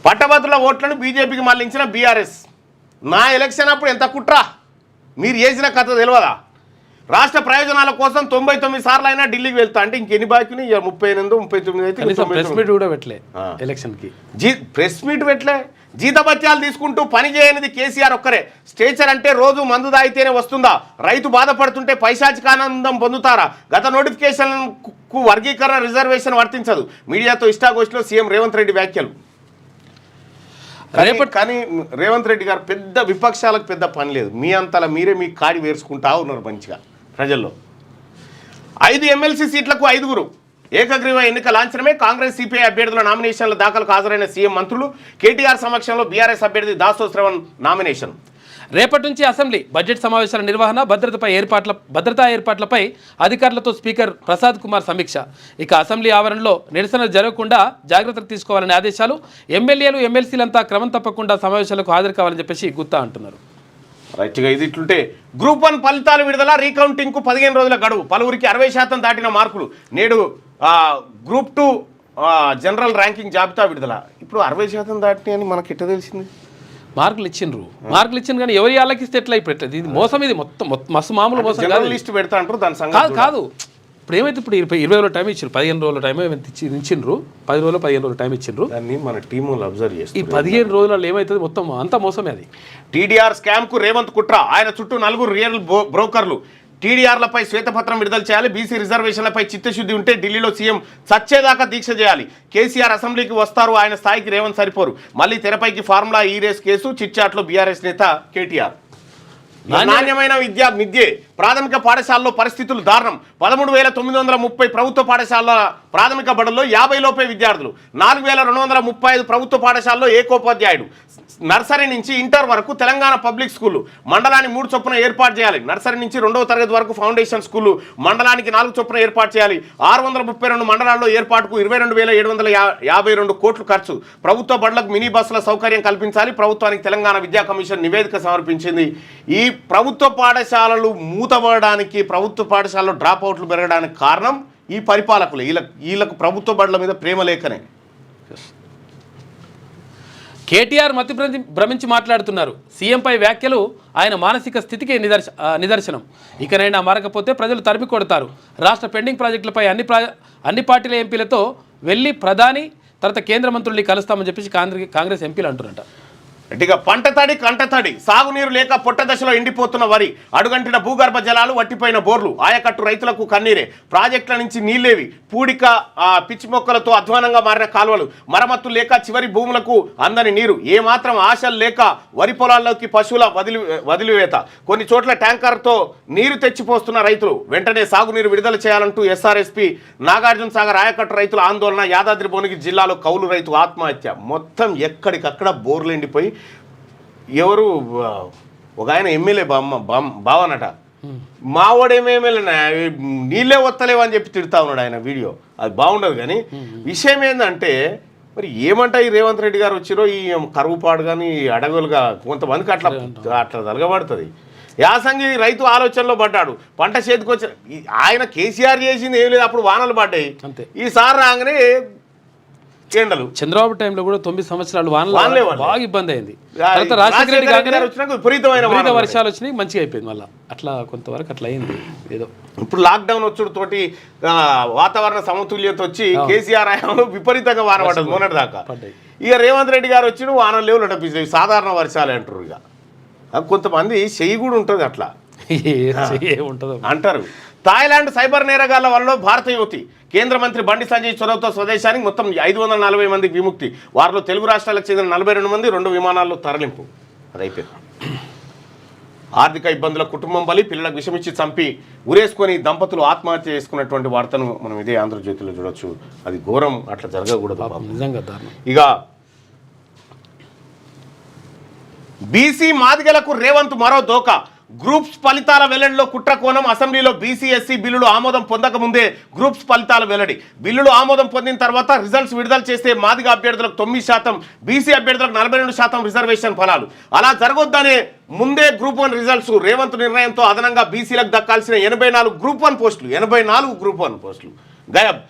పట్టభద్రుల ఓట్లను బీజేపీకి మళ్లించిన బీఆర్ఎస్. నా ఎలక్షన్ అప్పుడు ఎంత కుట్రా, మీరు చేసిన కథ తెలియదా? రాష్ట్ర ప్రయోజనాల కోసం 99 సార్లు అయినా ఢిల్లీకి వెళ్తా అంటే ఇంకెన్ని బాకీని? 38, 39 అయితే ప్రెస్ మీట్ పెట్టలే. జీతభత్యాలు తీసుకుంటూ పని చేయనిది కేసీఆర్ ఒక్కరే. స్టేచర్ అంటే రోజు మందు దాగితేనే వస్తుందా? రైతు బాధపడుతుంటే పైశాచికానందం పొందుతారా? గత నోటిఫికేషన్కు వర్గీకరణ రిజర్వేషన్ వర్తించదు. మీడియాతో ఇష్టాగోష్ఠిలో సీఎం రేవంత్ రెడ్డి వ్యాఖ్యలు. కానీ రేవంత్ రెడ్డి గారు పెద్ద విపక్షాలకు పెద్ద పని లేదు. మీ అంతలా మీరే మీ కాడి వేసుకుంటా ఉన్నారు మంచిగా ప్రజల్లో. 5 ఎమ్మెల్సీ సీట్లకు 5 ఏకగ్రీవ ఎన్నిక లాంఛనమే. కాంగ్రెస్ సిపిఐ అభ్యర్థుల నామినేషన్ల దాఖలకు హాజరైన సీఎం మంత్రులు. కేటీఆర్ సమక్షంలో బీఆర్ఎస్ అభ్యర్థి దాసో శ్రవణ్ నామినేషన్. రేపటి నుంచి అసెంబ్లీ బడ్జెట్ సమావేశాల నిర్వహణ, భద్రతా ఏర్పాట్లపై అధికారులతో స్పీకర్ ప్రసాద్ కుమార్ సమీక్ష. ఇక అసెంబ్లీ ఆవరణలో నిరసన జరగకుండా జాగ్రత్తలు తీసుకోవాలనే ఆదేశాలు. ఎమ్మెల్యేలు ఎమ్మెల్సీలంతా క్రమం తప్పకుండా సమావేశాలకు హాజరు కావాలని చెప్పేసి గుత్తా అంటున్నారు. రైట్గా ఇది ఇట్లుంటే గ్రూప్ 1 ఫలితాలు విడుదల. రీకౌంటింగ్కు 15 రోజుల గడువు. పలువురికి 60% దాటిన మార్కులు. నేడు గ్రూప్ 2 జనరల్ ర్యాంకింగ్ జాబితా విడుదల. ఇప్పుడు 60% దాటినాయి అని మనకి ఎట్లా తెలిసింది? మార్కులు ఇచ్చిండ్రు కానీ ఎవరి వాళ్ళకిస్తే ఎట్లా? ఇప్పుడు ఎట్లా? ఇది మోసం, ఇది మొత్తం మస్తు మామూలు మోసం. లిస్ట్ పెడతా అంటారు దాని సంగతి కాదు. ఇప్పుడు ఏమైతే ఇప్పుడు 20 రోజుల టైం ఇచ్చారు, 15 రోజుల టైం ఇచ్చిండ్రు. 15 రోజులు టైం ఇచ్చిండ్రు. దాన్ని మన టీము అబ్జర్వ్ చేస్తారు. ఈ 15 రోజులలో ఏమవుతుంది? మొత్తం అంతా మోసమే అది. టీడీఆర్ స్కామ్ కు రేవంత్ కుట్ర. ఆయన చుట్టూ 4 రియల్ బ్రోకర్లు. టీడీఆర్లపై శ్వేతపత్రం విడుదల చేయాలి. బీసీ రిజర్వేషన్లపై చిత్తశుద్ధి ఉంటే ఢిల్లీలో సీఎం చచ్చేదాకా దీక్ష చేయాలి. కేసీఆర్ అసెంబ్లీకి వస్తారు, ఆయన స్థాయికి రేవంత్ సరిపోరు. మళ్ళీ తెరపైకి ఫార్ములా ఈ రేస్ కేసు. చిట్చాట్లో బీఆర్ఎస్ నేత కేటీఆర్. నాణ్యమైన మిద్యే. ప్రాథమిక పాఠశాలలో పరిస్థితులు దారుణం. 13,930 ప్రభుత్వ పాఠశాలల ప్రాథమిక బడుల్లో 50 లోపే విద్యార్థులు. 4,235 ప్రభుత్వ పాఠశాలలో ఏకోపాధ్యాయుడు. నర్సరీ నుంచి ఇంటర్ వరకు తెలంగాణ పబ్లిక్ స్కూళ్ళు. మండలాన్ని 3 చొప్పున ఏర్పాటు చేయాలి. నర్సరీ నుంచి 2వ తరగతి వరకు ఫౌండేషన్ స్కూళ్ళు. మండలానికి 4 చొప్పున ఏర్పాటు చేయాలి. 632 మండలాల్లో ఏర్పాటుకు 22,752 కోట్లు ఖర్చు. ప్రభుత్వ బడులకు మినీ బస్సుల సౌకర్యం కల్పించాలి. ప్రభుత్వానికి తెలంగాణ విద్యా కమిషన్ నివేదిక సమర్పించింది. ఈ ప్రభుత్వ పాఠశాలలు మూతపడడానికి, ప్రభుత్వ పాఠశాలలో డ్రాప్ అవుట్లు పెరగడానికి కారణం ఈ పరిపాలకులు. వీళ్ళకు ప్రభుత్వ బడుల మీద ప్రేమ లేకనే. కేటీఆర్ మతి భ్రమించి మాట్లాడుతున్నారు. సీఎంపై వ్యాఖ్యలు ఆయన మానసిక స్థితికి నిదర్శనం. ఇకనైనా మారకపోతే ప్రజలు తరిమి కొడతారు. రాష్ట్ర పెండింగ్ ప్రాజెక్టులపై అన్ని పార్టీల ఎంపీలతో వెళ్ళి ప్రధాని తర్వాత కేంద్ర మంత్రుల్ని కలుస్తామని చెప్పేసి కాంగ్రెస్ ఎంపీలు అంటున్నారట. ఇక పంటతడి కంటతడి. సాగునీరు లేక పొట్ట దశలో ఎండిపోతున్న వరి, అడుగంటిన భూగర్భ జలాలు, వట్టిపోయిన బోర్లు. ఆయకట్టు రైతులకు కన్నీరే. ప్రాజెక్టుల నుంచి నీళ్లేవి. పూడిక పిచ్చి మొక్కలతో అధ్వానంగా మారిన కాలువలు. మరమ్మతులు లేక చివరి భూములకు అందని నీరు. ఏమాత్రం ఆశలు లేక వరి పొలాల్లోకి పశువుల వదిలివేత. కొన్ని చోట్ల ట్యాంకర్తో నీరు తెచ్చిపోస్తున్న రైతులు. వెంటనే సాగునీరు విడుదల చేయాలంటూ ఎస్ఆర్ఎస్పీ నాగార్జున సాగర్ ఆయకట్టు రైతుల ఆందోళన. యాదాద్రి భువనగిరి జిల్లాలో కౌలు రైతు ఆత్మహత్య. మొత్తం ఎక్కడికక్కడ బోర్లు ఎండిపోయి ఎవరు ఒక ఆయన ఎమ్మెల్యే బావనట, మావాడేమేమెల్యేనా నీళ్ళే వస్తలేవని చెప్పి తిడతా ఉన్నాడు ఆయన వీడియో. అది బాగుండదు. కానీ విషయం ఏంటంటే మరి ఏమంటా ఈ రేవంత్ రెడ్డి గారు వచ్చిరో ఈ కరువు పాడు కానీ అడవులుగా కొంతమందికి అట్లా తలగబడుతుంది. యాసంగి రైతు ఆలోచనలో పడ్డాడు, పంట చేతికి వచ్చి ఆయన కేసీఆర్ చేసింది ఏం లేదు, అప్పుడు వానలు పడ్డాయి. ఈసారి రాగానే ఎండలు. చంద్రబాబు టైంలో కూడా 9 సంవత్సరాలు వానలు బాగా ఇబ్బంది అయింది. తర్వాత రాజశేఖర రెడ్డి గారు విపరీతమైన వర్షాలు వచ్చినాయి, మంచిగా అయిపోయింది. మళ్ళీ అట్లా కొంతవరకు అట్లా అయింది ఏదో. ఇప్పుడు లాక్డౌన్ వచ్చుడు తోటి వాతావరణ సమతుల్యత వచ్చి కేసీఆర్ హయాంలో విపరీతంగా వాన పడ్డది మొన్నటి దాకా. ఇక రేవంత్ రెడ్డి గారు వచ్చి వానలు లేవు నడిపిస్తాయి, సాధారణ వర్షాలు అంటారు. ఇక కొంతమంది చెయ్యి కూడా ఉంటుంది అట్లా ఉంటుంది అంటారు. థాయిలాండ్ సైబర్ నేరగాళ్ల వల్ల భారత యువతి కేంద్ర మంత్రి బండి సంజయ్ చొరవతో స్వదేశానికి మొత్తం 540 మందికి విముక్తి. వారిలో తెలుగు రాష్ట్రాలకు చెందిన 42 మంది 2 విమానాల్లో తరలింపు. అది అయిపోయింది. ఆర్థిక ఇబ్బందుల కుటుంబం బలి, పిల్లలకు విషమిచ్చి చంపి ఉరేసుకొని దంపతులు ఆత్మహత్య చేసుకున్నటువంటి వార్తను మనం ఇదే ఆంధ్రజ్యోతిలో చూడొచ్చు. అది ఘోరం, అట్లా జరగకూడదు నిజంగా దారుణం. ఇక బీసీ మాదిగలకు రేవంత్ మరో దోకా. గ్రూప్స్ ఫలితాల వెల్లడిలో కుట్ర కోణం. అసెంబ్లీలో బీసీ ఎస్సీ బిల్లులు ఆమోదం పొందక ముందే గ్రూప్స్ ఫలితాల వెల్లడి. బిల్లులు ఆమోదం పొందిన తర్వాత రిజల్ట్స్ విడుదల చేస్తే మాదిగ అభ్యర్థులకు 9%, బీసీ అభ్యర్థులకు 42% రిజర్వేషన్ ఫలాలు. అలా జరగొద్దనే ముందే గ్రూప్ 1 రిజల్ట్స్. రేవంత్ నిర్ణయంతో అదనంగా బీసీలకు దక్కాల్సిన 84 గ్రూప్ 1 పోస్టులు 84 గ్రూప్ 1 పోస్టులు గాయబ్.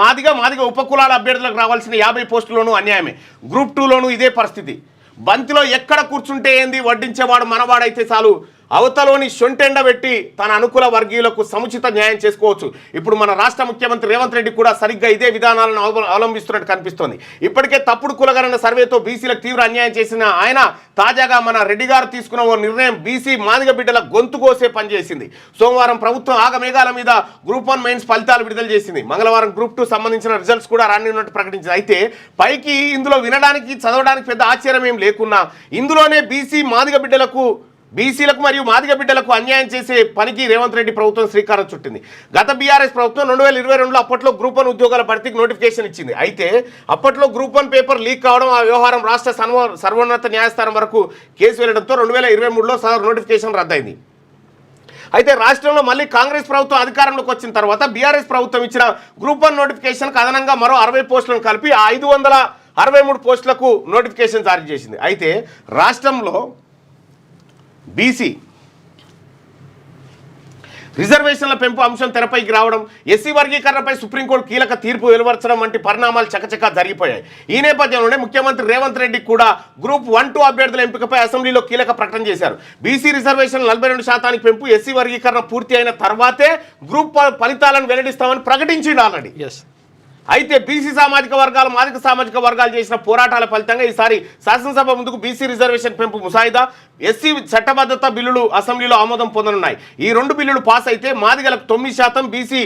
మాదిగ ఉపకులాల అభ్యర్థులకు రావాల్సిన 50 పోస్టుల్లోనూ అన్యాయమే. గ్రూప్ 2లోనూ ఇదే పరిస్థితి. బంతిలో ఎక్కడ కూర్చుంటే ఏంది, వడ్డించేవాడు మనవాడైతే చాలు, అవతలోని షొంటెండ పెట్టి తన అనుకూల వర్గీయులకు సముచిత న్యాయం చేసుకోవచ్చు. ఇప్పుడు మన రాష్ట్ర ముఖ్యమంత్రి రేవంత్ రెడ్డి కూడా సరిగ్గా ఇదే విధానాలను అవలంబిస్తున్నట్టు కనిపిస్తోంది. ఇప్పటికే తప్పుడు కులగణన సర్వేతో బీసీలకు తీవ్ర అన్యాయం చేసిన ఆయన తాజాగా మన రెడ్డి గారు తీసుకున్న ఓ నిర్ణయం బీసీ మాదిగ బిడ్డల గొంతు కోసే పనిచేసింది. సోమవారం ప్రభుత్వం ఆగమేఘాల మీద గ్రూప్ 1 మెయిన్స్ ఫలితాలు విడుదల చేసింది. మంగళవారం గ్రూప్ 2 సంబంధించిన రిజల్ట్స్ కూడా రానున్నట్టు ప్రకటించింది. అయితే పైకి ఇందులో వినడానికి చదవడానికి పెద్ద ఆశ్చర్యం ఏం లేకున్నా ఇందులోనే బీసీలకు మరియు మాదిగ బిడ్డలకు అన్యాయం చేసే పనికి రేవంత్ రెడ్డి ప్రభుత్వం శ్రీకారం చుట్టింది. గత బీఆర్ఎస్ ప్రభుత్వం 2022లో అప్పట్లో గ్రూప్ 1 ఉద్యోగాల భర్తీకి నోటిఫికేషన్ ఇచ్చింది. అయితే అప్పట్లో గ్రూప్ 1 పేపర్ లీక్ కావడం, ఆ వ్యవహారం రాష్ట్ర సర్వోన్నత న్యాయస్థానం వరకు కేసు వెళ్లడంతో 2023లో సదరు నోటిఫికేషన్ రద్దయింది. అయితే రాష్ట్రంలో మళ్ళీ కాంగ్రెస్ ప్రభుత్వం అధికారంలోకి వచ్చిన తర్వాత బీఆర్ఎస్ ప్రభుత్వం ఇచ్చిన గ్రూప్ 1 నోటిఫికేషన్కి అదనంగా మరో 60 పోస్టులను కలిపి 563 పోస్టులకు నోటిఫికేషన్ జారీ చేసింది. అయితే రాష్ట్రంలో బీసీ రిజర్వేషన్ల పెంపు అంశం తెరపైకి రావడం, ఎస్సీ వర్గీకరణపై సుప్రీంకోర్టు కీలక తీర్పు వెలువరచడం వంటి పరిణామాలు చకచకా జరిగిపోయాయి. ఈ నేపథ్యంలోనే ముఖ్యమంత్రి రేవంత్ రెడ్డి కూడా గ్రూప్ 1-2 అభ్యర్థుల ఎంపికపై అసెంబ్లీలో కీలక ప్రకటన చేశారు. బీసీ రిజర్వేషన్ 42% పెంపు, ఎస్సీ వర్గీకరణ పూర్తి అయిన తర్వాతే గ్రూప్ ఫలితాలను వెల్లడిస్తామని ప్రకటించింది ఆల్రెడీ. అయితే బీసీ సామాజిక వర్గాలు, మాదిగ సామాజిక వర్గాలు చేసిన పోరాటాల ఫలితంగా ఈసారి శాసనసభ ముందుకు బీసీ రిజర్వేషన్ పెంపు ముసాయిదా, ఎస్సీ చట్టబద్ధత బిల్లులు అసెంబ్లీలో ఆమోదం పొందనున్నాయి. ఈ 2 బిల్లులు పాస్ అయితే మాదిగలకు 9%, బీసీ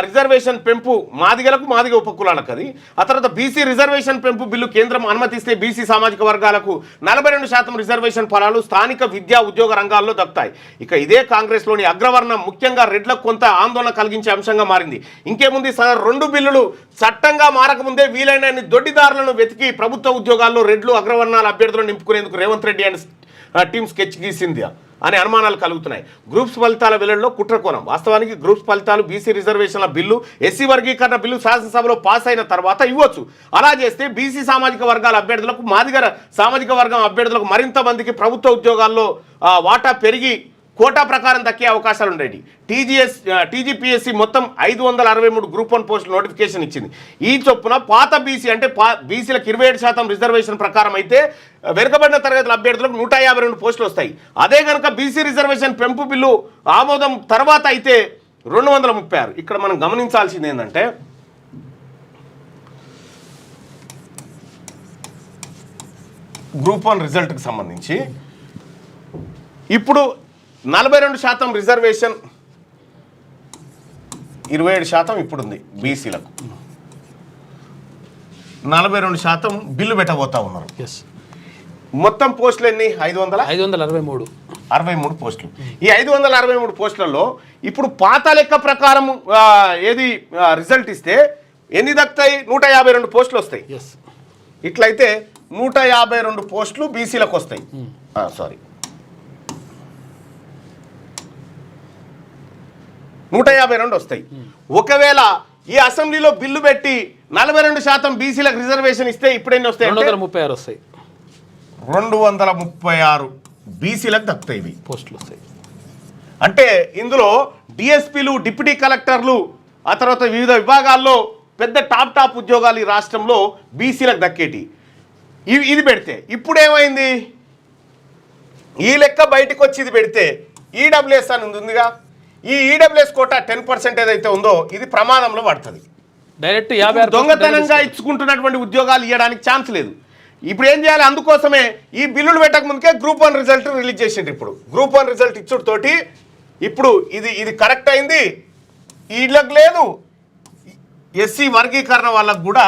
రిజర్వేషన్ పెంపు మాదిగ ఉపకులాలకు అది. ఆ తర్వాత బీసీ రిజర్వేషన్ పెంపు బిల్లు కేంద్రం అనుమతిస్తే బీసీ సామాజిక వర్గాలకు 42% రిజర్వేషన్ ఫలాలు స్థానిక విద్యా ఉద్యోగ రంగాల్లో దక్కుతాయి. ఇక ఇదే కాంగ్రెస్లోని అగ్రవర్ణం ముఖ్యంగా రెడ్లకు కొంత ఆందోళన కలిగించే అంశంగా మారింది. ఇంకేముంది, 2 బిల్లులు చట్టంగా మారకముందే వీలైనన్ని దొడ్డిదారులను వెతికి ప్రభుత్వ ఉద్యోగాల్లో రెడ్లు అగ్రవర్ణాల అభ్యర్థులను నింపుకునేందుకు Revanth Reddy and team sketch గీసింది అనే అనుమానాలు కలుగుతున్నాయి. గ్రూప్స్ ఫలితాల వెల్లడిలో కుట్రకోణం. వాస్తవానికి గ్రూప్స్ ఫలితాలు బీసీ రిజర్వేషన్ల బిల్లు, ఎస్సీ వర్గీకరణ బిల్లు శాసనసభలో పాస్ అయిన తర్వాత ఇవ్వచ్చు. అలా చేస్తే బీసీ సామాజిక వర్గాల అభ్యర్థులకు, మాదిగ సామాజిక వర్గం అభ్యర్థులకు మరింత మందికి ప్రభుత్వ ఉద్యోగాల్లో వాటా పెరిగి కోటా ప్రకారం దక్కే అవకాశాలు ఉండేవి. టీజీపీఎస్సీ మొత్తం 563 గ్రూప్ 1 పోస్టులు నోటిఫికేషన్ ఇచ్చింది. ఈ చొప్పున పాత బీసీ అంటే బీసీలకు 27% రిజర్వేషన్ ప్రకారం అయితే వెనుకబడిన తరగతుల అభ్యర్థులకు 152 పోస్టులు వస్తాయి. అదే కనుక బీసీ రిజర్వేషన్ పెంపు బిల్లు ఆమోదం తర్వాత అయితే 236. ఇక్కడ మనం గమనించాల్సింది ఏంటంటే గ్రూప్ 1 రిజల్ట్కి సంబంధించి ఇప్పుడు 42% రిజర్వేషన్, 27% ఇప్పుడుంది బీసీలకు, 42% బిల్లు పెట్టబోతా ఉన్నారు. మొత్తం పోస్టులు ఎన్ని? 563 పోస్టులు. ఈ 563 పోస్టులలో ఇప్పుడు పాత లెక్క ప్రకారం ఏది రిజల్ట్ ఇస్తే ఎన్ని దక్కుతాయి? 152 పోస్టులు వస్తాయి. ఇట్లయితే 152 పోస్టులు బీసీలకు వస్తాయి. 152 వస్తాయి. ఒకవేళ ఈ అసెంబ్లీలో బిల్లు పెట్టి 42% బీసీలకు రిజర్వేషన్ ఇస్తే ఇప్పుడు ఎన్ని వస్తాయి? 236 వస్తాయి. 236 బీసీలకు దక్కుతాయి ఇవి పోస్టులు వస్తాయి. అంటే ఇందులో డిఎస్పీలు, డిప్యూటీ కలెక్టర్లు, ఆ తర్వాత వివిధ విభాగాల్లో పెద్ద టాప్ ఉద్యోగాలు ఈ రాష్ట్రంలో బీసీలకు దక్కేటి. ఇది పెడితే ఇప్పుడు ఏమైంది? ఈ లెక్క బయటకు వచ్చి ఇది పెడితే ఈడబ్ల్యూఎస్ అని ఉందిగా, ఈ ఈడబ్ల్యూఎస్ కోటా 10% ఏదైతే ఉందో ఇది ప్రమాదంలో పడుతుంది. డైరెక్ట్ 56 దొంగతనంగా ఇచ్చుకుంటున్నటువంటి ఉద్యోగాలు ఇవ్వడానికి ఛాన్స్ లేదు. ఇప్పుడు ఏం చేయాలి? అందుకోసమే ఈ బిల్లులు పెట్టక ముందుకే గ్రూప్ 1 రిజల్ట్ రిలీజ్ చేసిండ్రు. ఇప్పుడు గ్రూప్ 1 రిజల్ట్ ఇచ్చుడుతోటి ఇప్పుడు ఇది కరెక్ట్ అయింది. వీళ్ళకి లేదు, ఎస్సీ వర్గీకరణ వాళ్ళకు కూడా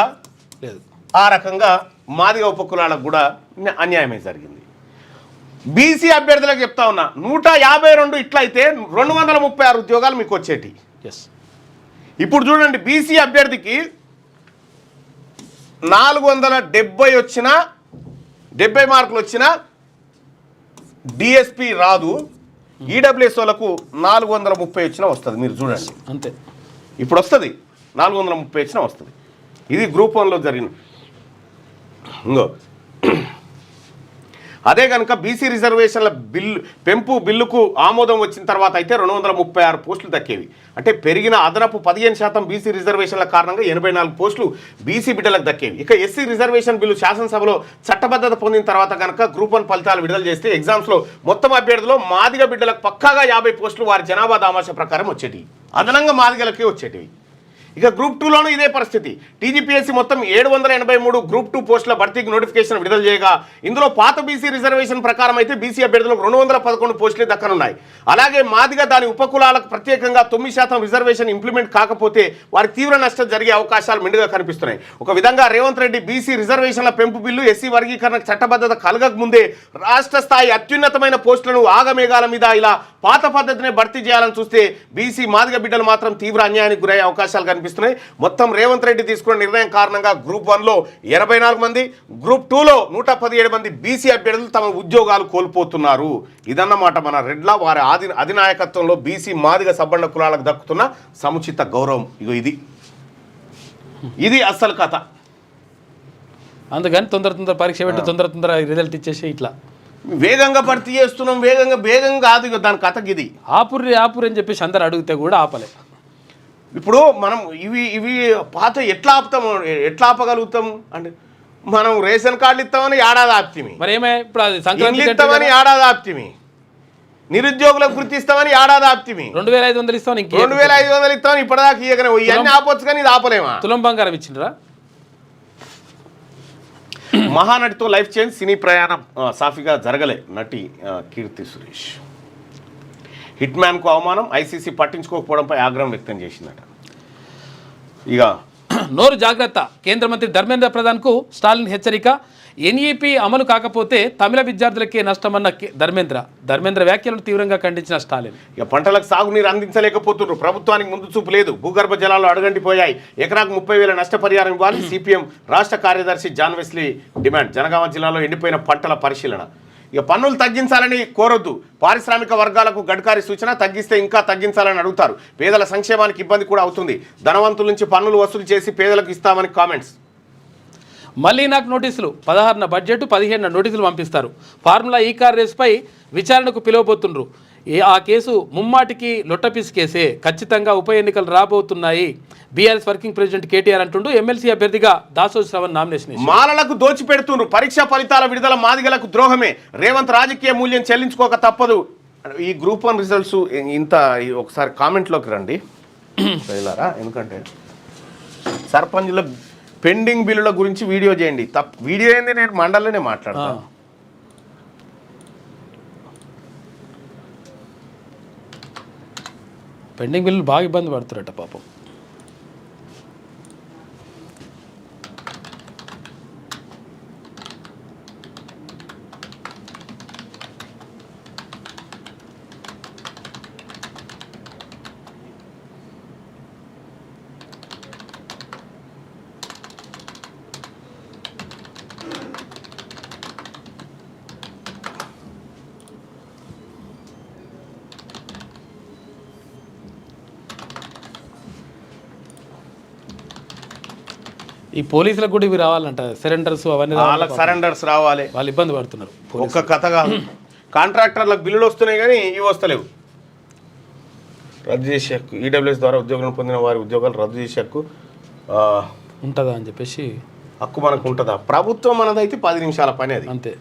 లేదు, ఆ రకంగా మాదిగ ఉపకులాలకు కూడా అన్యాయమే జరిగింది. బీసీ అభ్యర్థులకు చెప్తా ఉన్నా, 152 ఇట్లయితే 236 ఉద్యోగాలు మీకు వచ్చేటి. ఇప్పుడు చూడండి, బీసీ అభ్యర్థికి 470 వచ్చినా, 70 మార్కులు వచ్చినా డిఎస్పి రాదు. ఈడబ్ల్యూఎస్ వాళ్ళకు 430 వచ్చినా వస్తుంది. మీరు చూడండి అంతే, ఇప్పుడు వస్తుంది 430 వచ్చినా వస్తుంది. ఇది గ్రూప్ 1లో జరిగిన. ఇంకో అదే కనుక బీసీ రిజర్వేషన్ల బిల్లుకు ఆమోదం వచ్చిన తర్వాత అయితే 236 పోస్టులు దక్కేవి. అంటే పెరిగిన అదనపు 15% బీసీ రిజర్వేషన్ల కారణంగా 84 పోస్టులు బీసీ బిడ్డలకు దక్కేవి. ఇక ఎస్సీ రిజర్వేషన్ బిల్లు శాసనసభలో చట్టబద్ధత పొందిన తర్వాత కనుక గ్రూప్ 1 ఫలితాలు విడుదల చేస్తే ఎగ్జామ్స్లో మొత్తం అభ్యర్థులు మాదిగ బిడ్డలకు పక్కాగా 50 పోస్టులు వారి జనాభా దామాష ప్రకారం వచ్చేటివి, అదనంగా మాదిగలకే వచ్చేటివి. ఇక గ్రూప్ 2లోనూ ఇదే పరిస్థితి. టీజీపీఎస్సీ మొత్తం 783 గ్రూప్ 2 పోస్టుల భర్తీకి నోటిఫికేషన్ విడుదల చేయగా ఇందులో పాత బీసీ రిజర్వేషన్ ప్రకారం అయితే బీసీ అభ్యర్థులకు 211 పోస్టులే దక్కనున్నాయి. అలాగే మాదిగా దాని ఉపకులాలకు ప్రత్యేకంగా 9% రిజర్వేషన్ ఇంప్లిమెంట్ కాకపోతే వారికి తీవ్ర నష్టం జరిగే అవకాశాలు మెండుగా కనిపిస్తున్నాయి. ఒక విధంగా రేవంత్ రెడ్డి బీసీ రిజర్వేషన్ల పెంపు బిల్లు ఎస్సీ వర్గీకరణకు చట్టబద్ధత కలగక ముందే రాష్ట్ర స్థాయి అత్యున్నతమైన పోస్టులను ఆగమేఘాల మీద ఇలా పాత పద్ధతినే భర్తీ చేయాలని చూస్తే బీసీ మాదిగ బిడ్డలు మాత్రం తీవ్ర అన్యాయానికి గురయ్యే అవకాశాలు కనిపిస్తున్నాయి. మొత్తం రేవంత్ రెడ్డి తీసుకున్న నిర్ణయం కారణంగా గ్రూప్ 1లో 84 మంది, గ్రూప్ 2లో 117 మంది బీసీ అభ్యర్థులు తమ ఉద్యోగాలు కోల్పోతున్నారు. ఇదన్నమాట మన రెడ్ల వారి అధినాయకత్వంలో బీసీ మాదిగ సబ్బండ కులాలకు దక్కుతున్న సముచిత గౌరవం. ఇది అస్సలు కథ. అందుకని తొందర పరీక్ష పెట్టి తొందర రిజల్ట్ ఇచ్చేసి ఇట్లా వేగంగా భర్తీ చేస్తున్నాం, వేగంగా కాదు దాని కథకి. ఇది ఆపుర్రి అని చెప్పేసి అందరు అడిగితే కూడా ఆపలే. ఇప్పుడు మనం ఇవి పాత ఎట్లా ఆపగలుగుతాం అంటే మనం రేషన్ కార్డులు ఇస్తామని ఏడాది ఆప్తిమి, మరి ఏమే ఇప్పుడు అది సంక్రాంతి ఇస్తామని ఏడాది ఆప్తిమి, నిరుద్యోగులకు గుర్తిస్తామని ఏడాది ఆప్తిమి, 2500 ఇస్తామని 2500 ఇస్తామని ఇప్పటిదాకా ఇవ్వకనే ఇవన్నీ ఆపొచ్చు కానీ ఇది ఆపలేమా? తులం బంగారం ఇచ్చిండ్రా? మహానటితో లైఫ్ చేంజ్, సినీ ప్రయాణం సాఫీగా జరగలే నటి కీర్తి సురేష్. హిట్ మ్యాన్కు అవమానం, ఐసీసీ పట్టించుకోకపోవడంపై ఆగ్రహం వ్యక్తం చేసిందట. ఇక నోరు జాగ్రత్త, కేంద్ర మంత్రి ధర్మేంద్ర ప్రధాన్కు స్టాలిన్ హెచ్చరిక. ఎన్ఈపీ అమలు కాకపోతే తమిళ విద్యార్థులకే నష్టమన్న ధర్మేంద్ర వ్యాఖ్యలను తీవ్రంగా ఖండించిన స్టాలిన్. ఇక పంటలకు సాగునీరు అందించలేకపోతున్నారు, ప్రభుత్వానికి ముందు చూపు లేదు, భూగర్భ జలాలు అడుగంటిపోయాయి, ఎకరాకు 30,000 నష్టపరిహారం ఇవ్వాలి. సిపిఎం రాష్ట్ర కార్యదర్శి జాన్ వెస్లీ డిమాండ్. జనగామ జిల్లాలో ఎండిపోయిన పంటల పరిశీలన. ఇక పన్నులు తగ్గించాలని కోరొద్దు, పారిశ్రామిక వర్గాలకు గడ్కారీ సూచన, తగ్గిస్తే ఇంకా తగ్గించాలని అడుగుతారు, పేదల సంక్షేమానికి ఇబ్బంది కూడా అవుతుంది, ధనవంతుల నుంచి పన్నులు వసూలు చేసి పేదలకు ఇస్తామని కామెంట్స్. మళ్ళీ నాకు నోటీసులు, 16న బడ్జెట్ 15న నోటీసులు పంపిస్తారు. ఫార్ములా ఈ కార్ రేసుపై విచారణకు పిలువబోతుండ్రు. ఆ కేసు ముమ్మాటికి లొట్టపీస్ కేసే, ఖచ్చితంగా ఉప ఎన్నికలు రాబోతున్నాయి. బీఆర్ఎస్ వర్కింగ్ ప్రెసిడెంట్ కేటీఆర్ అంటుండు. ఎమ్మెల్సీ అభ్యర్థిగా దాసోజు శ్రవణ్ నామినేషన్. మాలలకు దోచిపెడుతుండ్రు, పరీక్షా ఫలితాల విడుదల మాదిగలకు ద్రోహమే, రేవంత్ రాజకీయ మూల్యం చెల్లించుకోక తప్పదు. ఈ గ్రూప్ 1 రిజల్ట్స్ ఇంత ఒకసారి కామెంట్లోకి రండి ఎందుకంటే సర్పంచుల పెండింగ్ బిల్లుల గురించి వీడియో చేయండి. వీడియో ఏంది, నేను మండలిలోనే మాట్లాడతాను. పెండింగ్ బిల్లు బాగా ఇబ్బంది పడుతున్నట్ట పాపం. ఈ పోలీసులకు కూడా ఇవి రావాలంట, సరెండర్స్ అవన్నీ వాళ్ళకి సరెండర్స్ రావాలి, వాళ్ళు ఇబ్బంది పడుతున్నారు. ఒక్క కథ కాదు. కాంట్రాక్టర్లకు బిల్లులు వస్తున్నాయి కానీ ఇవి వస్తలేవు. రద్దు చేసే హక్కు, ఈడబ్ల్యూఎస్ ద్వారా ఉద్యోగాలను పొందిన వారి ఉద్యోగాలు రద్దు చేసే హక్కు ఉంటుందా అని చెప్పేసి హక్కు మనకు ఉంటుందా? ప్రభుత్వం మనదైతే 10 నిమిషాల పని అది అంతే.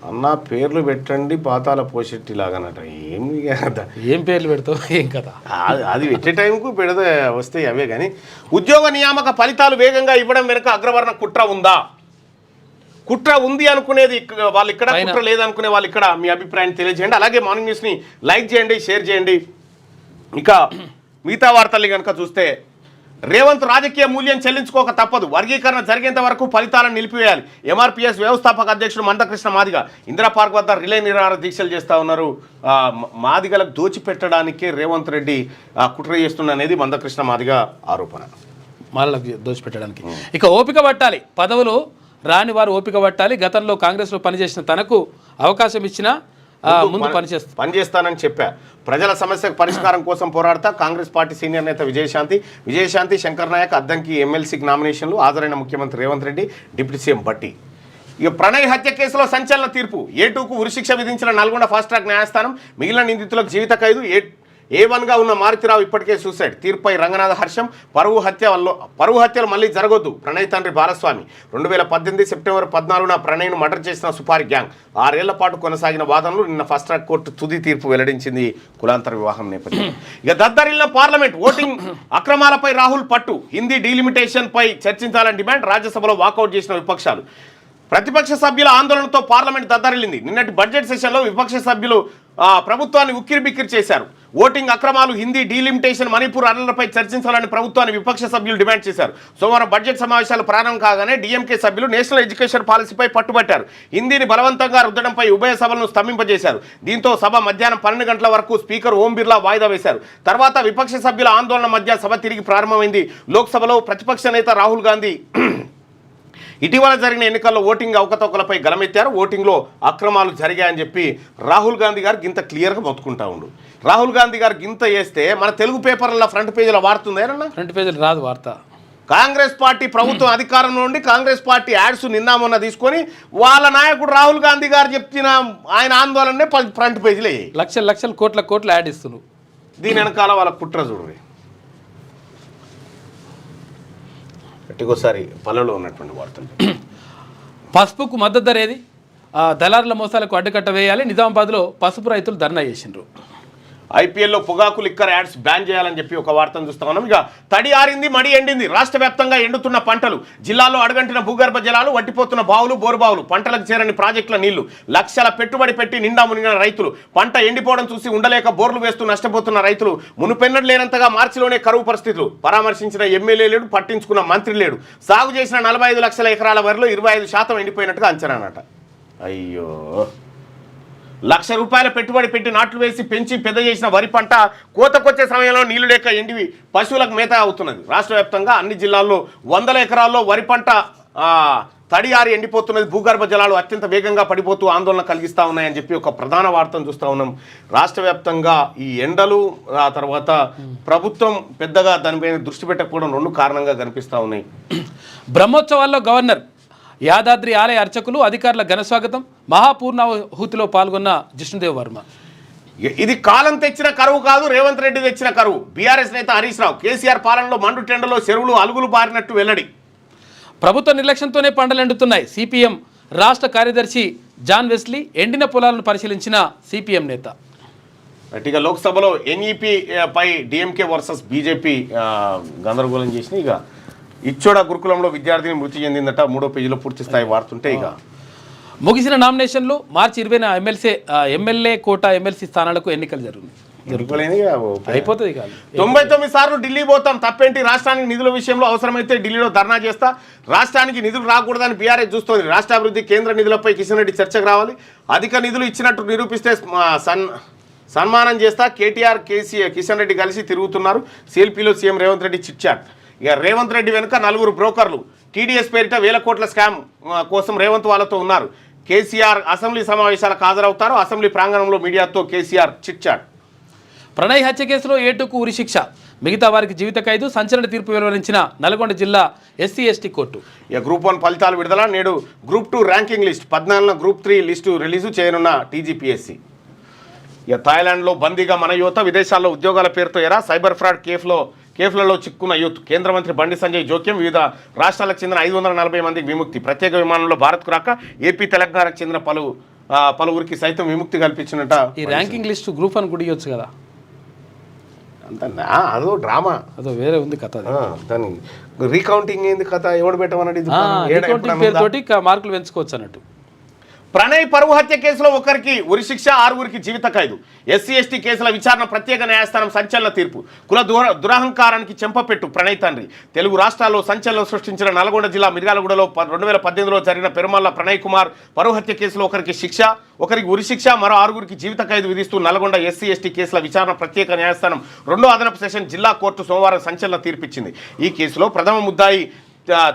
అన్న పేర్లు పెట్టండి పాతాల పోషెట్టి లాగానట. ఏం పేర్లు పెడతావు ఏం కదా, అది పెట్టే టైంకు పెడితే వస్తాయి అవే. కానీ ఉద్యోగ నియామక ఫలితాలు వేగంగా ఇవ్వడం వెనుక అగ్రవర్ణ కుట్ర ఉందా? కుట్ర ఉంది అనుకునేది వాళ్ళు ఇక్కడ, కుట్ర లేదనుకునే వాళ్ళు ఇక్కడ. మీ అభిప్రాయాన్ని తెలియజేయండి. అలాగే మార్నింగ్ న్యూస్ని లైక్ చేయండి, షేర్ చేయండి. ఇక మిగతా వార్తల్ని కనుక చూస్తే, రేవంత్ రాజకీయ మూల్యం చెల్లించుకోక తప్పదు, వర్గీకరణ జరిగేంత వరకు ఫలితాలను నిలిపివేయాలి. ఎంఆర్పీఎస్ వ్యవస్థాపక అధ్యక్షుడు మందకృష్ణ మాదిగ ఇందిరా పార్క్ వద్ద రిలే నిరాహార దీక్షలు చేస్తూ ఉన్నారు. మాదిగలకు దోచిపెట్టడానికే రేవంత్ రెడ్డి కుట్ర చేస్తున్న అనేది మందకృష్ణ మాదిగ ఆరోపణ. మాలకు దోచిపెట్టడానికి. ఇక ఓపిక పట్టాలి, పదవులు రాని వారు ఓపిక పట్టాలి. గతంలో కాంగ్రెస్లో పనిచేసిన తనకు అవకాశం ఇచ్చినా ముందు పనిచేస్తానని చెప్పా. ప్రజల సమస్యకు పరిష్కారం కోసం పోరాడతా. కాంగ్రెస్ పార్టీ సీనియర్ నేత విజయశాంతి, శంకర్ నాయక్, అద్దంకి ఎమ్మెల్సీకి నామినేషన్లు. హాజరైన ముఖ్యమంత్రి రేవంత్ రెడ్డి, డిప్యూటీ సీఎం భట్టి. ఇక ప్రణయ్ హత్య కేసులో సంచలన తీర్పు. A2కు ఉరిశిక్ష విధించిన నల్గొండ ఫాస్ట్ ట్రాక్ న్యాయస్థానం. మిగిలిన నిందితులకు జీవిత ఖైదు. A1గా ఉన్న మారుతిరావు ఇప్పటికే సూసైడ్. తీర్పుపై రంగనాథ హర్షం. పరువు హత్యలు మళ్ళీ జరగొద్దు. ప్రణయ్ తండ్రి బాలస్వామి. 2018 సెప్టెంబర్ 14న ప్రణయ్ను మర్డర్ చేసిన సుపారి గ్యాంగ్. 6 ఏళ్ల పాటు కొనసాగిన వాదనలు నిన్న ఫాస్ట్ ట్రాక్ కోర్టు తుది తీర్పు వెల్లడించింది. కులాంతర వివాహం నేపథ్యం. ఇక దద్దరిల్లిన పార్లమెంట్. ఓటింగ్ అక్రమాలపై రాహుల్ పట్టు. హిందీ డీలిమిటేషన్ పై చర్చించాలని డిమాండ్. రాజ్యసభలో వాకౌట్ చేసిన విపక్షాలు. ప్రతిపక్ష సభ్యుల ఆందోళనతో పార్లమెంట్ దద్దరిల్లింది. నిన్నటి బడ్జెట్ సెషన్లో విపక్ష సభ్యులు ప్రభుత్వాన్ని ఉక్కిరిబిక్కిరి చేశారు. ఓటింగ్ అక్రమాలు, హిందీ డీలిమిటేషన్, మణిపూర్ అల్లర్లపై చర్చించాలని ప్రభుత్వాన్ని విపక్ష సభ్యులు డిమాండ్ చేశారు. సోమవారం బడ్జెట్ సమావేశాలు ప్రారంభం కాగానే డీఎంకే సభ్యులు నేషనల్ ఎడ్యుకేషన్ పాలసీపై పట్టుబట్టారు. హిందీని బలవంతంగా రుద్దడంపై ఉభయ సభలను స్తంభింపజేశారు. దీంతో సభ మధ్యాహ్నం 12 గంటల వరకు స్పీకర్ ఓం బిర్లా వాయిదా వేశారు. తర్వాత విపక్ష సభ్యుల ఆందోళన మధ్య సభ తిరిగి ప్రారంభమైంది. లోక్సభలో ప్రతిపక్ష నేత రాహుల్ గాంధీ ఇటీవల జరిగిన ఎన్నికల్లో ఓటింగ్ అవకతవకలపై గలమెత్తారు. ఓటింగ్లో అక్రమాలు జరిగాయని చెప్పి రాహుల్ గాంధీ గారు గింత క్లియర్గా మొత్తుకుంటా ఉండు. రాహుల్ గాంధీ గారు గింత వేస్తే మన తెలుగు పేపర్ల ఫ్రంట్ పేజీలో వాడుతుందేనన్నా? ఫ్రంట్ పేజీలో రాదు వార్త. కాంగ్రెస్ పార్టీ ప్రభుత్వం అధికారంలో ఉండి కాంగ్రెస్ పార్టీ యాడ్స్ నిన్న మొన్న తీసుకొని వాళ్ళ నాయకుడు రాహుల్ గాంధీ గారు చెప్పిన ఆయన ఆందోళననే ఫ్రంట్ పేజీలో లక్షల కోట్ల యాడ్ ఇస్తున్నారు. దీని వెనకాల వాళ్ళ కుట్ర చూడండి. ఒకసారి పల్లెలో ఉన్నటువంటి వార్తలు. పసుపుకు మద్దతు ధర ఏది? దళారుల మోసాలకు అడ్డుకట్ట వేయాలి. నిజామాబాద్లో పసుపు రైతులు ధర్నా చేసిండ్రు. ఐపీఎల్లో పొగాకు లిక్కర్ యాడ్స్ బ్యాన్ చేయాలని చెప్పి ఒక వార్తను చూస్తా ఉన్నాం. ఇక తడి ఆరింది, మడి ఎండింది. రాష్ట్ర వ్యాప్తంగా ఎండుతున్న పంటలు. జిల్లాలో అడుగంటిన భూగర్భ జలాలు, వట్టిపోతున్న బావులు, బోరుబావులు, పంటలకు చేరని ప్రాజెక్టుల నీళ్లు. లక్షల పెట్టుబడి పెట్టి నిండా మునిగిన రైతులు. పంట ఎండిపోవడం చూసి ఉండలేక బోర్లు వేస్తూ నష్టపోతున్న రైతులు. మునుపెన్నడు లేనంతగా మార్చిలోనే కరువు పరిస్థితులు. పరామర్శించిన ఎమ్మెల్యే లేడు, పట్టించుకున్న మంత్రి లేడు. సాగు చేసిన 45 లక్షల ఎకరాల వరిలో 25% ఎండిపోయినట్టుగా అంచనానట. అయ్యో, ₹1,00,000 పెట్టుబడి పెట్టి నాట్లు వేసి పెంచి పెద్ద చేసిన వరి పంట కోతకొచ్చే సమయంలో నీళ్లు లేక ఎండివి పశువులకు మేత అవుతున్నది. రాష్ట్ర వ్యాప్తంగా అన్ని జిల్లాల్లో 100 ఎకరాల్లో వరి పంట తడి ఆరి ఎండిపోతున్నది. భూగర్భ జలాలు అత్యంత వేగంగా పడిపోతూ ఆందోళన కలిగిస్తూ ఉన్నాయని చెప్పి ఒక ప్రధాన వార్తను చూస్తూ ఉన్నాం. రాష్ట్ర వ్యాప్తంగా ఈ ఎండలు, ఆ తర్వాత ప్రభుత్వం పెద్దగా దానిపైన దృష్టి పెట్టకపోవడం 2 కారణంగా కనిపిస్తూ ఉన్నాయి. బ్రహ్మోత్సవాల్లో గవర్నర్, యాదాద్రి ఆలయ అర్చకులు, అధికారుల ఘనస్వాగతం. మహాపూర్ణాహుతిలో పాల్గొన్న జిష్ణుదేవ్ వర్మ. ఇది కాలం తెచ్చిన కరువు కాదు, రేవంత్ రెడ్డి తెచ్చిన కరువు. బీఆర్ఎస్ నేత హరీష్ రావు. కేసీఆర్ పాలనలో మండు టెండలో చెరువులు అలుగులు బారినట్టు వెల్లడి. ప్రభుత్వ నిర్లక్ష్యంతోనే పంటలు ఎండుతున్నాయి. సిపిఎం రాష్ట్ర కార్యదర్శి జాన్ వెస్లీ. ఎండిన పొలాలను పరిశీలించిన సిపిఎం నేత. ఇక లోక్సభలో ఎన్ఈపీ పై డిఎంకే వర్సెస్ బీజేపీ గందరగోళం చేసిన. ఇక ఇచ్చోడ గురుకులంలో విద్యార్థిని మృతి చెందిందట. 3వ పేజీలో పూర్తి స్థాయి వార్తుంటే. ఇక ముగిసిన నామినేషన్లు. మార్చి 20న ఎమ్మెల్యే కోట ఎమ్మెల్సీ స్థానాలకు ఎన్నికలు అయిపోతుంది. 99 సార్లు ఢిల్లీ పోతాం, తప్పేంటి? రాష్ట్రానికి నిధుల విషయంలో అవసరమైతే ఢిల్లీలో ధర్నా చేస్తా. రాష్ట్రానికి నిధులు రాకూడదని బీఆర్ఎస్ చూస్తోంది. రాష్ట్రాభివృద్ధి కేంద్ర నిధులపై కిషన్ రెడ్డి చర్చకు రావాలి. అధిక నిధులు ఇచ్చినట్టు నిరూపిస్తే సన్మానం చేస్తా. కేటీఆర్, కిషన్ రెడ్డి కలిసి తిరుగుతున్నారు. సిఎల్పీలో సీఎం రేవంత్ రెడ్డి చిట్చాట్. ఇక రేవంత్ రెడ్డి వెనుక 4 బ్రోకర్లు. టీడీఎస్ పేరిట 1000 కోట్ల స్కామ్ కోసం రేవంత్ వాళ్ళతో ఉన్నారు. కేసీఆర్ అసెంబ్లీ సమావేశాలకు హాజరవుతారు. అసెంబ్లీ ప్రాంగణంలో మీడియాతో కేసీఆర్ చిట్చాట్. ప్రణయ్ హత్య కేసులో ఏటుకు ఉరిశిక్ష, మిగతా వారికి జీవిత ఖైదు, సంచలన తీర్పు వెలువరించిన నల్గొండ జిల్లా ఎస్సీ/ఎస్టీ కోర్టు. ఇక గ్రూప్ 1 ఫలితాలు విడుదల, నేడు గ్రూప్ 2 ర్యాంకింగ్ లిస్ట్, 14న గ్రూప్ 3 లిస్టు రిలీజు చేయనున్న టీజీపీఎస్సీ. ఇక థాయిలాండ్లో బందీగా మన యువత, విదేశాల్లో ఉద్యోగాల పేరుతో ఎరా, సైబర్ ఫ్రాడ్ కేఫ్లలో చిక్కున్న యూత్, కేంద్ర మంత్రి బండి సంజయ్ జోక్యం, వివిధ రాష్ట్రాలకు చెందిన 540 మందికి విముక్తి, ప్రత్యేక విమానంలో భారత్కు రాక ఏపీ తెలంగాణకు చెందిన పలువురికి సైతం విముక్తి కల్పించినట్ట. ఈ ర్యాంకింగ్ లిస్టు గ్రూప్ 1 కూడా ఇవ్వచ్చు కదా, అంత అదో డ్రామా, అదో వేరే ఉంది కథ. దాని రీకౌంటింగ్ ఏంది కథ, ఎవడు పెట్టమన్నది పేరుతోటి మార్కులు పెంచుకోవచ్చు అన్నట్టు. ప్రణయ్ పరువు హత్య కేసులో ఒకరికి ఉరిశిక్ష, 6గురికి జీవిత ఖైదు. ఎస్సీ/ఎస్టీ కేసుల విచారణ ప్రత్యేక న్యాయస్థానం సంచలన తీర్పు. కుల దురహంకారానికి చెంపపెట్టు ప్రణయ్ తండ్రి. తెలుగు రాష్ట్రాల్లో సంచలనం సృష్టించిన నల్గొండ జిల్లా మిర్యాలగూడలో 2018లో జరిగిన పెరుమల్ల ప్రణయ్ కుమార్ పరువు హత్య కేసులో ఒకరికి శిక్ష, ఒకరికి ఉరిశిక్ష, మరో 6గురికి జీవిత ఖైదు విధిస్తూ నల్గొండ ఎస్సీ/ఎస్టీ కేసుల విచారణ ప్రత్యేక న్యాయస్థానం 2వ అదనపు సెషన్ జిల్లా కోర్టు సోమవారం సంచలన తీర్పిచ్చింది. ఈ కేసులో ప్రథమ ముద్దాయి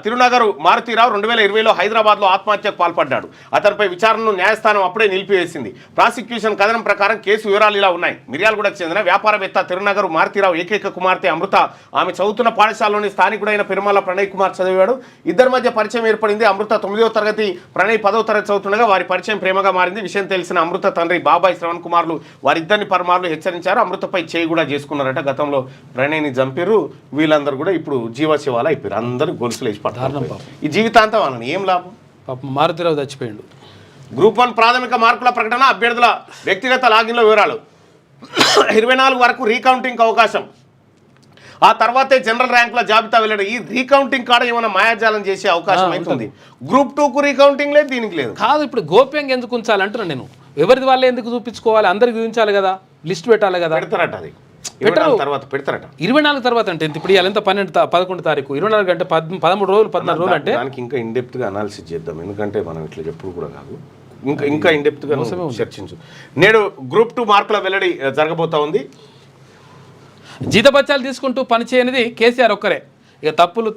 తిరునగరు మారుతీరావు 2020లో హైదరాబాద్లో ఆత్మహత్యకు పాల్పడ్డాడు. అతనిపై విచారణను న్యాయస్థానం అప్పుడే నిలిపివేసింది. ప్రాసిక్యూషన్ కథనం ప్రకారం కేసు వివరాలు ఇలా ఉన్నాయి. మిర్యాలగూడకు చెందిన వ్యాపారవేత్త తిరునగరు మారుతీరావు ఏకైక కుమార్తె అమృత, ఆమె చదువుతున్న పాఠశాలలోని స్థానికుడైన పెరుమల్ల ప్రణయ్ కుమార్ చదివాడు. ఇద్దరి మధ్య పరిచయం ఏర్పడింది. అమృత 9వ తరగతి, ప్రణయ్ 10వ తరగతి చదువుతుండగా వారి పరిచయం ప్రేమగా మారింది. విషయం తెలిసిన అమృత తండ్రి బాబాయ్ శ్రవణ్ కుమార్లు వారిద్దరిని పరమార్లు హెచ్చరించారు. అమృతపై చేయి కూడా చేసుకున్నారట. గతంలో ప్రణయ్ని చంపిర్రు. వీళ్ళందరూ కూడా ఇప్పుడు జీవశివాలు అయిపోయారు. అందరూ గొలుసు ఈ జీవితాంతం అన్న ఏం లాభం. పాపం మారుతిరావు చచ్చిపోయాడు. గ్రూప్ 1 ప్రాథమిక మార్కుల ప్రకటన, అభ్యర్థుల వ్యక్తిగత లాగిన్ల వివరాలు. 24 వరకు రీకౌంటింగ్ అవకాశం, ఆ తర్వాతే జనరల్ ర్యాంకుల జాబితా వెళ్ళడం. ఈ రీకౌంటింగ్ కాడ ఏమైనా మాయాజాలం చేసే అవకాశం అవుతుంది. గ్రూప్ 2కు రీకౌంటింగ్ లేదు, దీనికి లేదు. కాదు, ఇప్పుడు గోప్యంగా ఎందుకు ఉంచాలంటున్నా నేను. ఎవరిది వాళ్ళే ఎందుకు చూపించుకోవాలి, అందరికి చూపించాలి కదా, లిస్ట్ పెట్టాలి కదా. పెడతారట, అది తర్వాత పెడతారట. 24 తర్వాత అంటే ఇప్పుడు ఇవాళ ఎంత 11 తారీఖు, 24 అంటే 13 రోజులు 14 రోజులు అంటే దానికి ఇంకా ఇన్డెప్త్గా అనాలిసిస్ చేద్దాం. ఎందుకంటే మనం ఇట్లా ఎప్పుడు కూడా కాదు, ఇంకా ఇన్డెప్త్గా చర్చించు. నేడు గ్రూప్ 2 మార్కుల వెల్లడి జరగబోతా ఉంది. జీతబత్యాలు తీసుకుంటూ పనిచేయనిది కేసీఆర్ ఒక్కరే. ఇక తప్పులు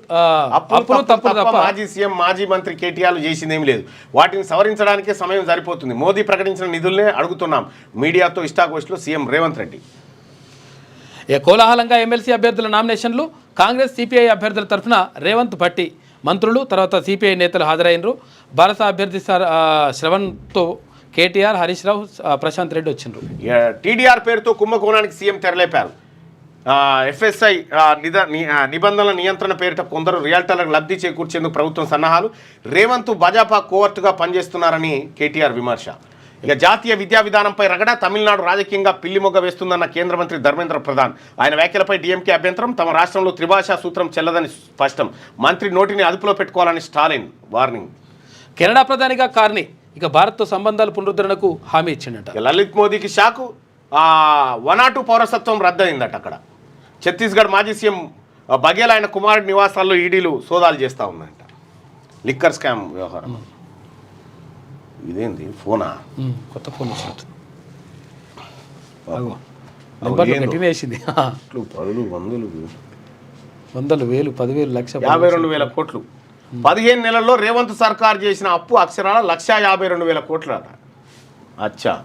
తప్ప మాజీ సీఎం, మాజీ మంత్రి కేటీఆర్ చేసిందేమీ లేదు. వాటిని సవరించడానికే సమయం సరిపోతుంది. మోదీ ప్రకటించిన నిధులనే అడుగుతున్నాం. మీడియాతో ఇష్టాగోష్ఠిలో సీఎం రేవంత్ రెడ్డి. ఇక కోలాహలంగా ఎమ్మెల్సీ అభ్యర్థుల నామినేషన్లు. కాంగ్రెస్ సిపిఐ అభ్యర్థుల తరఫున రేవంత్ భట్టి, మంత్రులు, తర్వాత సిపిఐ నేతలు హాజరైనరు. భారత అభ్యర్థి శ్రవణ్తో కేటీఆర్, హరీష్ రావు, ప్రశాంత్ రెడ్డి వచ్చిండ్రు. టీడీఆర్ పేరుతో కుంభకోణానికి సీఎం తెరలేపారు. ఎఫ్ఎస్ఐ నిబంధనల నియంత్రణ పేరిట కొందరు రియాల్టర్లకు లబ్ధి చేకూర్చేందుకు ప్రభుత్వం సన్నాహాలు. రేవంత్ భాజపా కోవర్టుగా పనిచేస్తున్నారని కేటీఆర్ విమర్శ. ఇక జాతీయ విద్యా విధానంపై రగడ. తమిళనాడు రాజకీయంగా పిల్లిమొగ్గ వేస్తుందన్న కేంద్ర మంత్రి ధర్మేంద్ర ప్రధాన్. ఆయన వ్యాఖ్యలపై డీఎంకే అభ్యంతరం. తమ రాష్ట్రంలో త్రిభాషా సూత్రం చెల్లదని స్పష్టం. మంత్రి నోటిని అదుపులో పెట్టుకోవాలని స్టాలిన్ వార్నింగ్. కెనడా ప్రధానిగా కార్ని ఇక భారత్తో సంబంధాల పునరుద్ధరణకు హామీ ఇచ్చిండట. లలిత్ మోదీకి షాకు. 102 పౌరసత్వం రద్దయిందట. అక్కడ ఛత్తీస్గఢ్ మాజీ సీఎం బఘేల్ ఆయన కుమారుడి నివాసాల్లో ఈడీలు సోదాలు చేస్తూ ఉన్నాయంట. లిక్కర్ స్కామ్ వ్యవహారం. ఇదేంది ఫోనా? కొత్త ఫోన్ వచ్చినట్టు. వందలు వేలు 10,000 లక్ష 52,000 కోట్లు. 15 నెలల్లో రేవంత్ సర్కార్ చేసిన అప్పు అక్షరాల 1,52,000 కోట్లు అట. అచ్చా,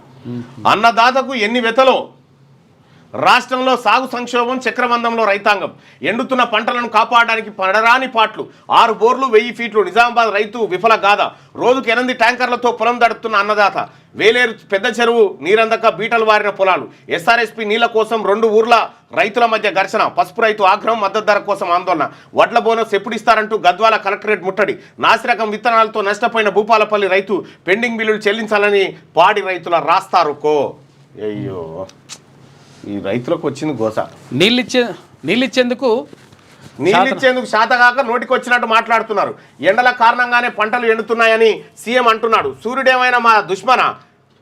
అన్నదాతకు ఎన్ని వెతలో. రాష్ట్రంలో సాగు సంక్షోభం, చక్రబంధంలో రైతాంగం. ఎండుతున్న పంటలను కాపాడడానికి పడరాని పాట్లు. 6 బోర్లు 1000 ఫీట్లు. నిజామాబాద్ రైతు విఫల గాథ. రోజుకు 8 ట్యాంకర్లతో పొలం దడుతున్న అన్నదాత. వేలేరు పెద్ద చెరువు నీరందక బీటలు వారిన పొలాలు. ఎస్ఆర్ఎస్పీ నీళ్ల కోసం 2 ఊర్ల రైతుల మధ్య ఘర్షణ. పసుపు రైతు ఆగ్రహం, మద్దతు ధర కోసం ఆందోళన. వడ్ల బోనస్ ఎప్పుడిస్తారంటూ గద్వాల కలెక్టరేట్ ముట్టడి. నాసిరకం విత్తనాలతో నష్టపోయిన భూపాలపల్లి రైతు. పెండింగ్ బిల్లులు చెల్లించాలని పాడి రైతుల రాస్తారోకో. అయ్యో, ఈ రైతులకు వచ్చింది గోస. నీళ్ళిచ్చేందుకు శాతగాక నోటికి వచ్చినట్టు మాట్లాడుతున్నారు. ఎండల కారణంగానే పంటలు ఎండుతున్నాయని సీఎం అంటున్నాడు. సూర్యుడేమైనా మా దుష్మన?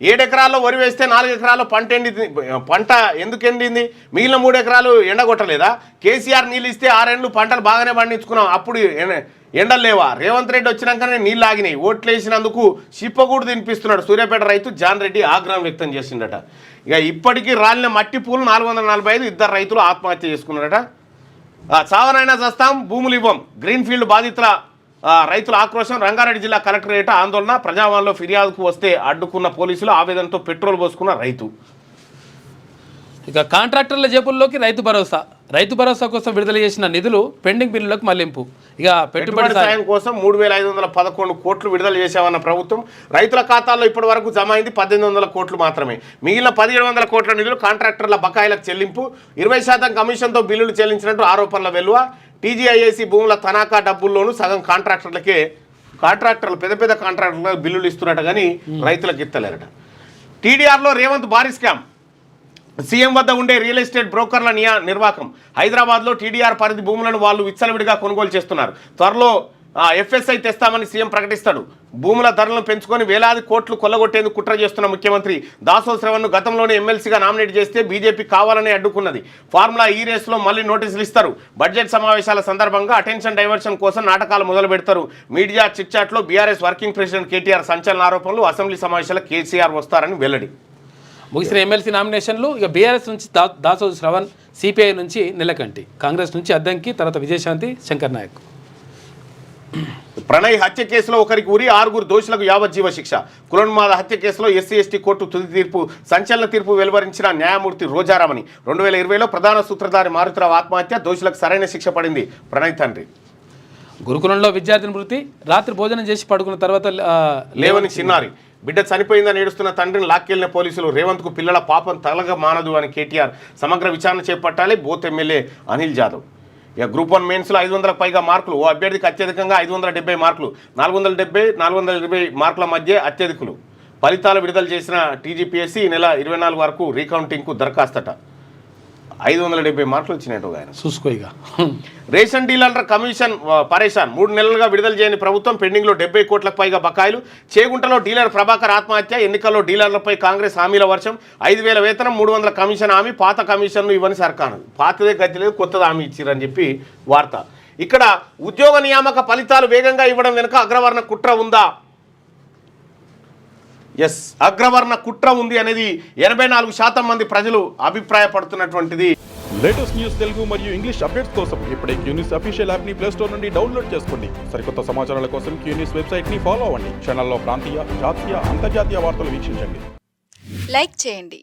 7 ఎకరాల్లో వరి వేస్తే 4 ఎకరాల్లో పంట ఎందుకు ఎండింది? మిగిలిన 3 ఎకరాలు ఎండగొట్టలేదా? కేసీఆర్ నీళ్ళు ఇస్తే 6 ఏళ్ళు పంటలు బాగానే పండించుకున్నాం, అప్పుడు ఎండలు లేవా? రేవంత్ రెడ్డి వచ్చినాకనే నీళ్ళు ఆగినాయి. ఓట్లు వేసినందుకు చిప్పకూడు తినిపిస్తున్నాడు. సూర్యాపేట రైతు జాన్ రెడ్డి ఆగ్రహం వ్యక్తం చేసిండట. ఇక ఇప్పటికీ రాలిన మట్టి పూలు 445. 2 రైతులు ఆత్మహత్య చేసుకున్నారట. చావనైనా చస్తాం, భూములు ఇవ్వం. గ్రీన్ఫీల్డ్ బాధితుల రైతుల ఆక్రోశం. రంగారెడ్డి జిల్లా కలెక్టరేట్ ఆందోళన. ప్రజావాణిలో ఫిర్యాదుకు వస్తే అడ్డుకున్న పోలీసులు. ఆవేదనతో పెట్రోల్ పోసుకున్న రైతు. ఇక కాంట్రాక్టర్ల జేబుల్లోకి రైతు భరోసా కోసం విడుదల చేసిన నిధులు పెండింగ్ బిల్లులకు మళ్లింపు. ఇక పెట్టుబడి సాయం కోసం 3,511 కోట్లు విడుదల చేశామన్న ప్రభుత్వం రైతుల ఖాతాల్లో ఇప్పటి వరకు జమ అయింది 1,800 కోట్లు మాత్రమే. మిగిలిన 1,700 కోట్ల నిధులు కాంట్రాక్టర్ల బకాయిలకు చెల్లింపు, 20% కమిషన్తో బిల్లులు చెల్లించినట్టు ఆరోపణల వెలువ. టీజీఐఏసీ భూముల తనఖా డబ్బుల్లోనూ సగం కాంట్రాక్టర్లు పెద్ద కాంట్రాక్టర్లకు బిల్లులు ఇస్తున్నట్టు కానీ రైతులకు ఇస్తలేరట. టీడీఆర్లో రేవంత్ భారీ స్కామ్. సీఎం వద్ద ఉండే రియల్ ఎస్టేట్ బ్రోకర్ల నిర్వాకం. హైదరాబాద్లో టీడీఆర్ పరిధి భూములను వాళ్ళు విచ్చలవిడిగా కొనుగోలు చేస్తున్నారు. త్వరలో ఎఫ్ఎస్ఐ తెస్తామని సీఎం ప్రకటిస్తాడు. భూముల ధరలను పెంచుకొని వేలాది కోట్లు కొల్లగొట్టేందుకు కుట్ర చేస్తున్న ముఖ్యమంత్రి దాసో శ్రవణ్ను గతంలోనే ఎమ్మెల్సీగా నామినేట్ చేస్తే బీజేపీ కావాలనే అడ్డుకున్నది. ఫార్ములా ఈ రేసులో మళ్ళీ నోటీసులు ఇస్తారు. బడ్జెట్ సమావేశాల సందర్భంగా అటెన్షన్ డైవర్షన్ కోసం నాటకాలు మొదలు పెడతారు. మీడియా చిట్చాట్లో బీఆర్ఎస్ వర్కింగ్ ప్రెసిడెంట్ కేటీఆర్ సంచలన ఆరోపణలు. అసెంబ్లీ సమావేశాలకు కేసీఆర్ వస్తారని వెల్లడి. ముగిసిన ఎమ్మెల్సీ నామినేషన్లు. ఇక బీఆర్ఎస్ నుంచి దాసోజు శ్రవణ్, సిపిఐ నుంచి నిలకంటి, కాంగ్రెస్ నుంచి అద్దంకి, తర్వాత విజయశాంతి, శంకర్ నాయక్. ప్రణయ్ హత్య కేసులో ఒకరికి ఉరి, 6 దోషులకు యావజ్జీవ శిక్ష. కులన్మాద హత్య కేసులో ఎస్సీ/ఎస్టీ కోర్టు తుది తీర్పు. సంచలన తీర్పు వెలువరించిన న్యాయమూర్తి రోజారామని. 2020లో ప్రధాన సూత్రధారి మారుతిరావు ఆత్మహత్య. దోషులకు సరైన శిక్ష పడింది. ప్రణయ్ తండ్రి. గురుకులంలో విద్యార్థిని మృతి. రాత్రి భోజనం చేసి పడుకున్న తర్వాత లేవని చిన్నారి. బిడ్డ చనిపోయిందని ఏడుస్తున్న తండ్రిని లాక్కెళ్లిన పోలీసులు. రేవంత్కు పిల్లల పాపం తలగా మానదు అని కేటీఆర్. సమగ్ర విచారణ చేపట్టాలి. Both MLA Anil Jadhav. ఇక గ్రూప్ 1 మెయిన్స్లో 500కు పైగా మార్కులు. ఓ అభ్యర్థికి అత్యధికంగా 570 మార్కులు. 470, 420 మార్కుల మధ్య అత్యధికులు. ఫలితాలు విడుదల చేసిన టీజీపీఎస్సీ ఈ నెల 24 వరకు రీకౌంటింగ్కు దరఖాస్తట. 570 మార్కులు వచ్చినట్టు ఆయన చూసుకో. ఇక రేషన్ డీలర్ల కమిషన్ పరేషాన్. 3 నెలలుగా విడుదల చేయని ప్రభుత్వం. పెండింగ్లో 70 కోట్లకు పైగా బకాయిలు. చేగుంటలో డీలర్ ప్రభాకర్ ఆత్మహత్య. ఎన్నికల్లో డీలర్లపై కాంగ్రెస్ హామీల వర్షం. 5,000 వేతనం, 300 కమిషన్ హామీ. పాత కమిషన్ను ఇవ్వని సర్కారు. పాతదే గతి లేదు, కొత్తది హామీ ఇచ్చిరని చెప్పి వార్త. ఇక్కడ ఉద్యోగ నియామక ఫలితాలు వేగంగా ఇవ్వడం వెనుక అగ్రవర్ణ కుట్ర ఉందా? ఎస్, అగ్రవర్ణ కుట్ర ఉంది అనేది 84% మంది ప్రజలు అభిప్రాయపడుతున్నటువంటిది. లేటెస్ట్ న్యూస్ తెలుగు మరియు ఇంగ్లీష్ అప్డేట్స్ కోసం ఇప్పుడే క్యూన్యూస్ అఫీషియల్ యాప్ ని ప్లే స్టోర్ నుండి డౌన్లోడ్ చేసుకోండి. సరికొత్త సమాచారాల కోసం క్యూన్యూస్ వెబ్సైట్ ని ఫాలో అవ్వండి. ఛానల్లో ప్రాంతీయ, జాతీయ, అంతర్జాతీయ వార్తలు వీక్షించండి. లైక్ చేయండి,